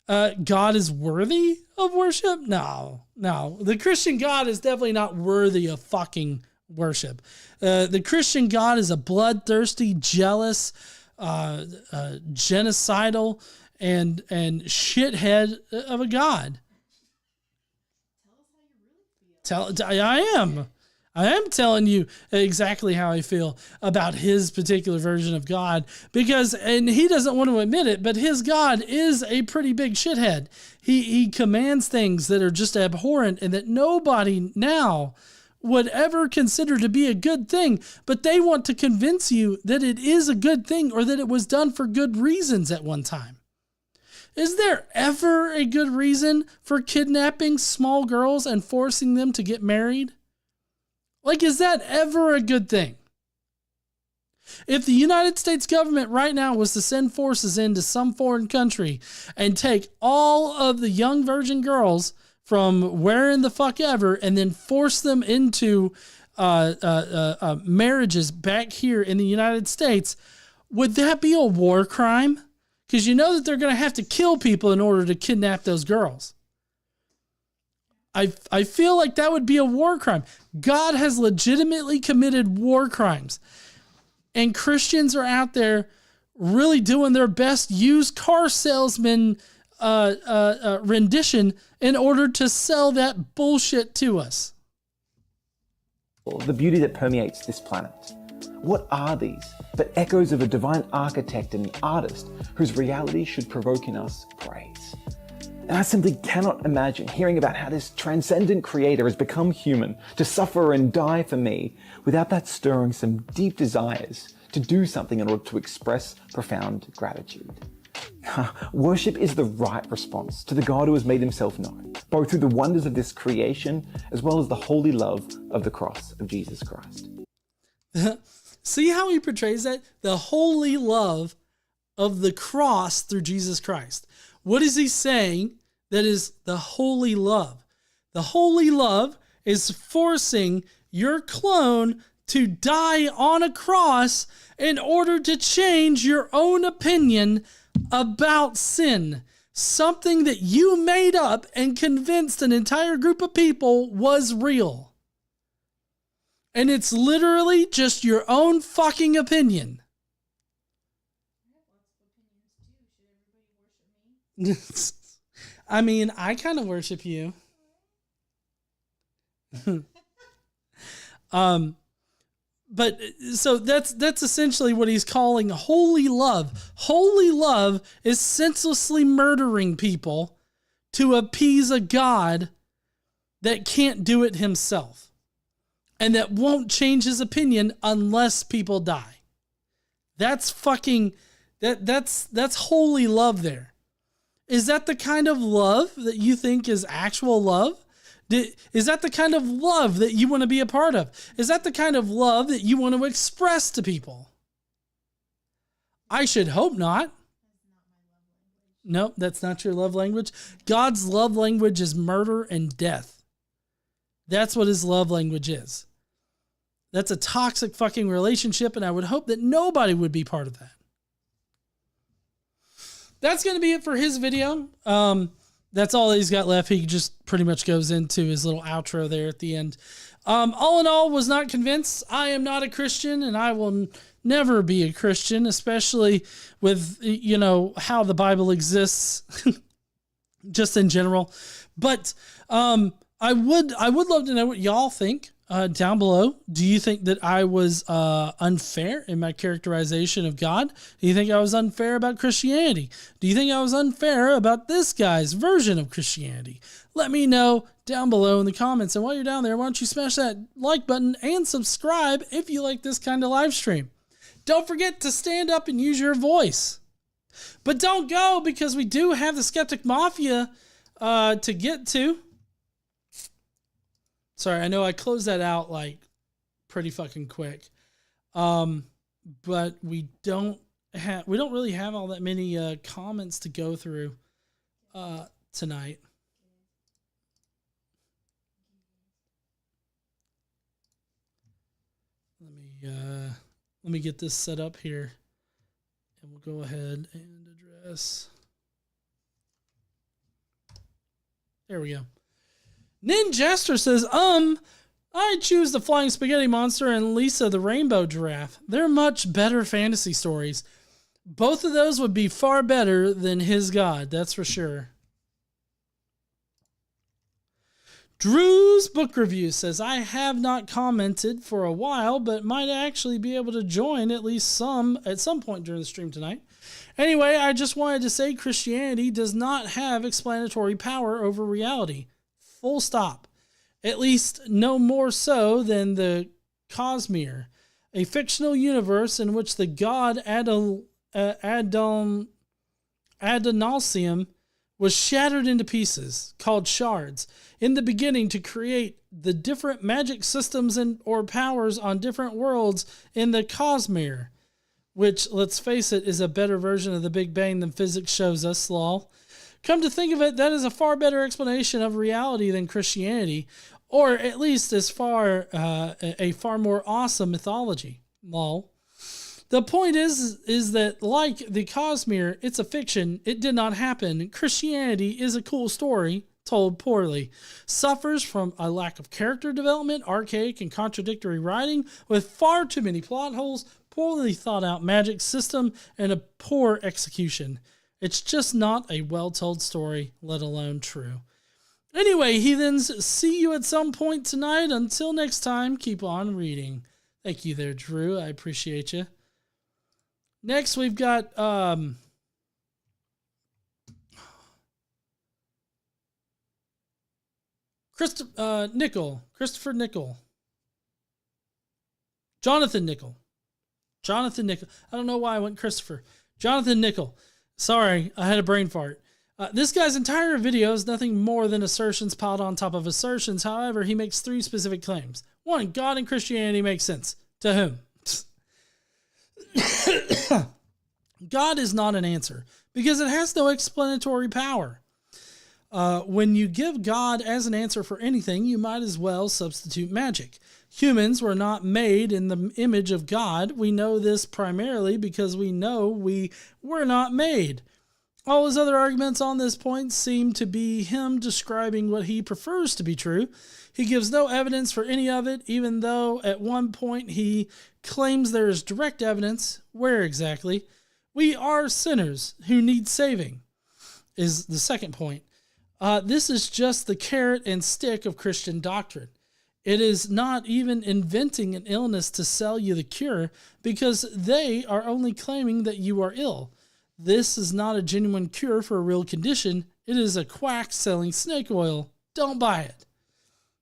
God is worthy of worship? No. The Christian God is definitely not worthy of fucking worship. The Christian God is a bloodthirsty, jealous, genocidal, and shithead of a God. I am telling you exactly how I feel about his particular version of God, and he doesn't want to admit it, but his God is a pretty big shithead. He commands things that are just abhorrent and that nobody now would ever consider to be a good thing, but they want to convince you that it is a good thing or that it was done for good reasons at one time. Is there ever a good reason for kidnapping small girls and forcing them to get married? Like, is that ever a good thing? If the United States government right now was to send forces into some foreign country and take all of the young virgin girls from wherein the fuck ever and then force them into marriages back here in the United States, would that be a war crime? Because you know that they're going to have to kill people in order to kidnap those girls. I feel like that would be a war crime. God has legitimately committed war crimes. And Christians are out there really doing their best used car salesman rendition in order to sell that bullshit to us. The beauty that permeates this planet. What are these but echoes of a divine architect and artist whose reality should provoke in us praise? And I simply cannot imagine hearing about how this transcendent creator has become human to suffer and die for me without that stirring some deep desires to do something in order to express profound gratitude. Worship is the right response to the God who has made himself known, both through the wonders of this creation as well as the holy love of the cross of Jesus Christ. See how he portrays that? The holy love of the cross through Jesus Christ. What is he saying that is the holy love? The holy love is forcing your clone to die on a cross in order to change your own opinion about sin. Something that you made up and convinced an entire group of people was real. And it's literally just your own fucking opinion. I mean, I kind of worship you. But so that's essentially what he's calling holy love. Holy love is senselessly murdering people to appease a God that can't do it himself and that won't change his opinion unless people die. That's fucking that's holy love there. Is that the kind of love that you think is actual love? Is that the kind of love that you want to be a part of? Is that the kind of love that you want to express to people? I should hope not. No, that's not your love language. God's love language is murder and death. That's what his love language is. That's a toxic fucking relationship, and I would hope that nobody would be part of that. That's going to be it for his video. That's all he's got left. He just pretty much goes into his little outro there at the end. All in all, was not convinced. I am not a Christian, and I will never be a Christian, especially with, you know, how the Bible exists just in general. But I would love to know what y'all think down below. Do you think that I was unfair in my characterization of God? Do you think I was unfair about Christianity? Do you think I was unfair about this guy's version of Christianity? Let me know down below in the comments. And while you're down there, why don't you smash that like button and subscribe if you like this kind of live stream. Don't forget to stand up and use your voice. But don't go, because we do have the Skeptic Mafia to get to. Sorry, I know I closed that out like pretty fucking quick. But we don't really have all that many comments to go through tonight. Let me get this set up here, and we'll go ahead and address. There we go. Ninjester says, I choose the Flying Spaghetti Monster and Lisa the Rainbow Giraffe. They're much better fantasy stories. Both of those would be far better than his God, that's for sure. Drew's Book Review says, I have not commented for a while, but might actually be able to join at least at some point during the stream tonight. Anyway, I just wanted to say Christianity does not have explanatory power over reality. Full stop. At least no more so than the Cosmere, a fictional universe in which the god Adonalsium was shattered into pieces, called shards, in the beginning to create the different magic systems or powers on different worlds in the Cosmere, which, let's face it, is a better version of the Big Bang than physics shows us, lol. Come to think of it, that is a far better explanation of reality than Christianity, or at least a far more awesome mythology, lol. The point is that, like the Cosmere, it's a fiction. It did not happen. Christianity is a cool story told poorly. Suffers from a lack of character development, archaic and contradictory writing, with far too many plot holes, poorly thought out magic system, and a poor execution. It's just not a well-told story, let alone true. Anyway, heathens, see you at some point tonight. Until next time, keep on reading. Thank you there, Drew. I appreciate you. Next, we've got Christopher Nickel. Jonathan Nickel. I don't know why I went Christopher. Jonathan Nickel. Sorry, I had a brain fart. This guy's entire video is nothing more than assertions piled on top of assertions. However, he makes 3 specific claims. 1, God and Christianity make sense. To whom? God is not an answer because it has no explanatory power. When you give God as an answer for anything, you might as well substitute magic. Humans were not made in the image of God. We know this primarily because we know we were not made. All his other arguments on this point seem to be him describing what he prefers to be true. He gives no evidence for any of it, even though at one point he claims there is direct evidence. Where exactly? We are sinners who need saving, is the second point. This is just the carrot and stick of Christian doctrine. It is not even inventing an illness to sell you the cure, because they are only claiming that you are ill. This is not a genuine cure for a real condition. It is a quack selling snake oil. Don't buy it.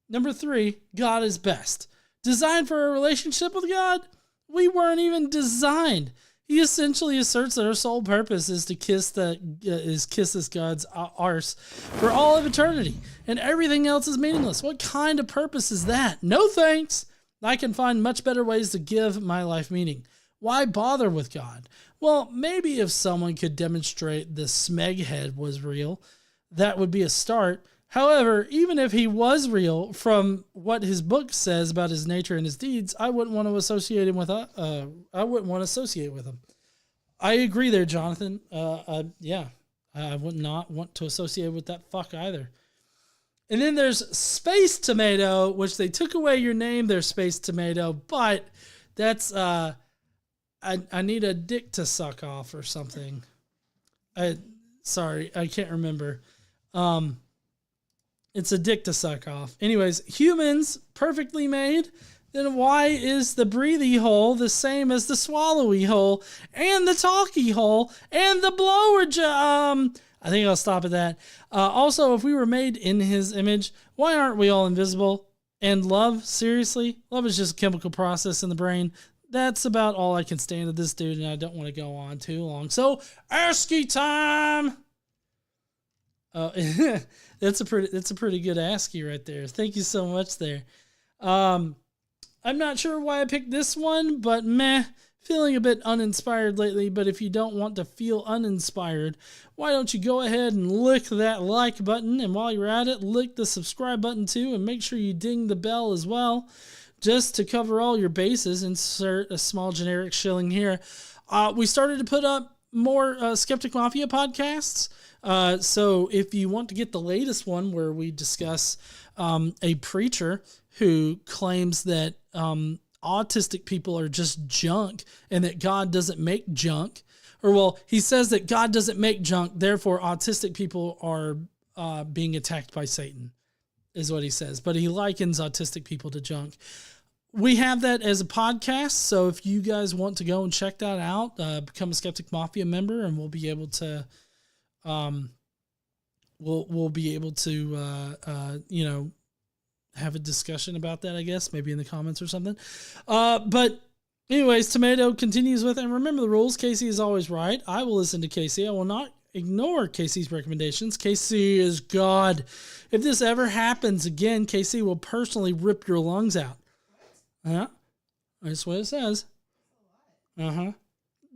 Number 3, God is best. Designed for a relationship with God? We weren't even designed. He essentially asserts that our sole purpose is to kiss this God's arse for all of eternity, and everything else is meaningless. What kind of purpose is that? No thanks. I can find much better ways to give my life meaning. Why bother with God? Well, maybe if someone could demonstrate the Smeghead was real, that would be a start. However, even if he was real, from what his book says about his nature and his deeds, I wouldn't want to associate him with. I wouldn't want to associate with him. I agree there, Jonathan. Yeah, I would not want to associate with that fuck either. And then there's Space Tomato, which they took away your name there, Space Tomato, but that's, I need a dick to suck off or something. Sorry, I can't remember. It's a dick to suck off. Anyways, humans, perfectly made. Then why is the breathy hole the same as the swallowy hole and the talky hole and the blower I think I'll stop at that. Also, if we were made in his image, why aren't we all invisible? And love, seriously? Love is just a chemical process in the brain. That's about all I can stand of this dude, and I don't want to go on too long. So, ASCII time! That's a pretty good ASCII right there. Thank you so much there. I'm not sure why I picked this one, but meh. Feeling a bit uninspired lately, but if you don't want to feel uninspired, why don't you go ahead and lick that like button, and while you're at it, lick the subscribe button too, and make sure you ding the bell as well. Just to cover all your bases, insert a small generic shilling here. We started to put up more Skeptic Mafia podcasts. So if you want to get the latest one where we discuss a preacher who claims that autistic people are just junk and that God doesn't make junk, or well, he says that God doesn't make junk, therefore autistic people are being attacked by Satan, is what he says. But he likens autistic people to junk. We have that as a podcast, so if you guys want to go and check that out, become a Skeptic Mafia member, and we'll be able to, we'll be able to, have a discussion about that, I guess, maybe in the comments or something. But anyways, Tomato continues with, and remember the rules. Casey is always right. I will listen to Casey. I will not ignore Casey's recommendations. Casey is God. If this ever happens again, Casey will personally rip your lungs out. That's what it says. That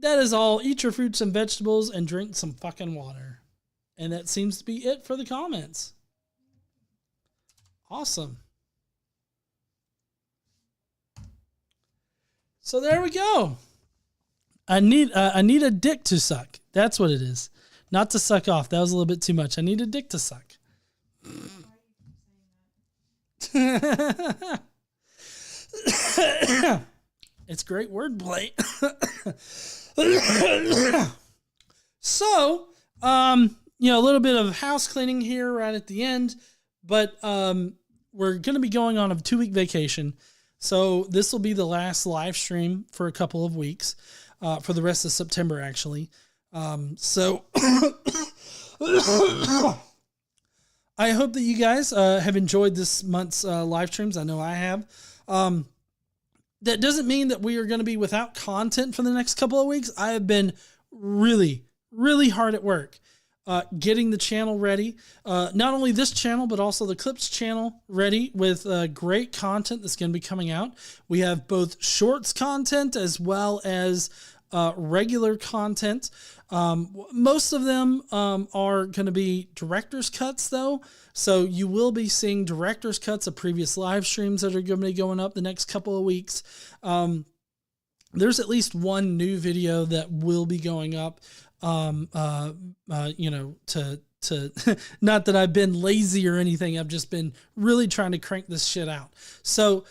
is all. Eat your fruits and vegetables and drink some fucking water. And that seems to be it for the comments. Awesome. So there we go. I need a dick to suck. That's what it is. Not to suck off. That was a little bit too much. I need a dick to suck. It's great wordplay. So, a little bit of house cleaning here right at the end, but we're going to be going on a 2-week vacation. So this will be the last live stream for a couple of weeks, for the rest of September, actually. So I hope that you guys have enjoyed this month's live streams. I know I have. That doesn't mean that we are going to be without content for the next couple of weeks. I have been really, really hard at work getting the channel ready. Not only this channel, but also the Clips channel ready with great content that's going to be coming out. We have both shorts content as well as regular content. Most of them are going to be director's cuts, though. So you will be seeing director's cuts of previous live streams that are going to be going up the next couple of weeks. There's at least one new video that will be going up. To not that I've been lazy or anything. I've just been really trying to crank this shit out. So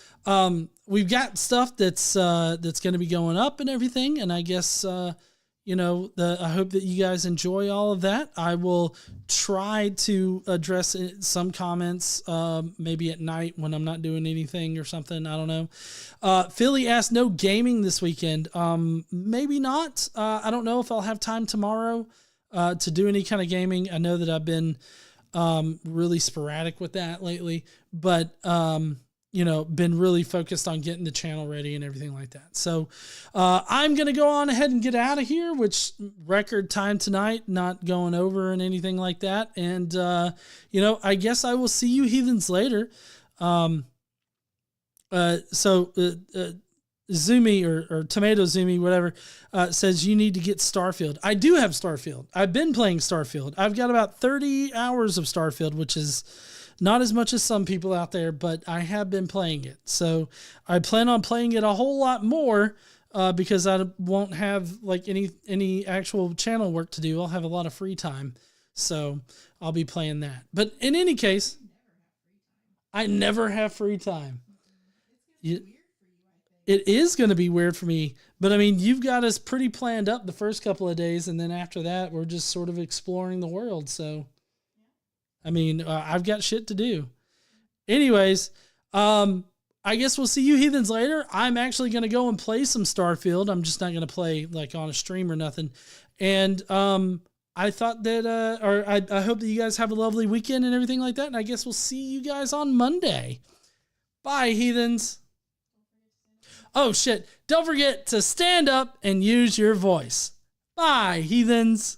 we've got stuff that's going to be going up and everything. And I guess I hope that you guys enjoy all of that. I will try to address some comments, maybe at night when I'm not doing anything or something. I don't know. Philly asked, no gaming this weekend. Maybe not. I don't know if I'll have time tomorrow to do any kind of gaming. I know that I've been really sporadic with that lately, but been really focused on getting the channel ready and everything like that. So I'm going to go on ahead and get out of here, which record time tonight, not going over and anything like that. And, I guess I will see you heathens later. Zumi or Tomato Zumi, whatever, says you need to get Starfield. I do have Starfield. I've been playing Starfield. I've got about 30 hours of Starfield, which is not as much as some people out there, but I have been playing it. So I plan on playing it a whole lot more because I won't have like any actual channel work to do. I'll have a lot of free time. So I'll be playing that. But in any case, I never have free time. It is going to be weird for me, but I mean, you've got us pretty planned up the first couple of days, and then after that, we're just sort of exploring the world. So, I mean, I've got shit to do. Anyways, I guess we'll see you heathens later. I'm actually going to go and play some Starfield. I'm just not going to play like on a stream or nothing. And I thought that, I hope that you guys have a lovely weekend and everything like that. And I guess we'll see you guys on Monday. Bye, heathens. Oh, shit. Don't forget to stand up and use your voice. Bye, heathens.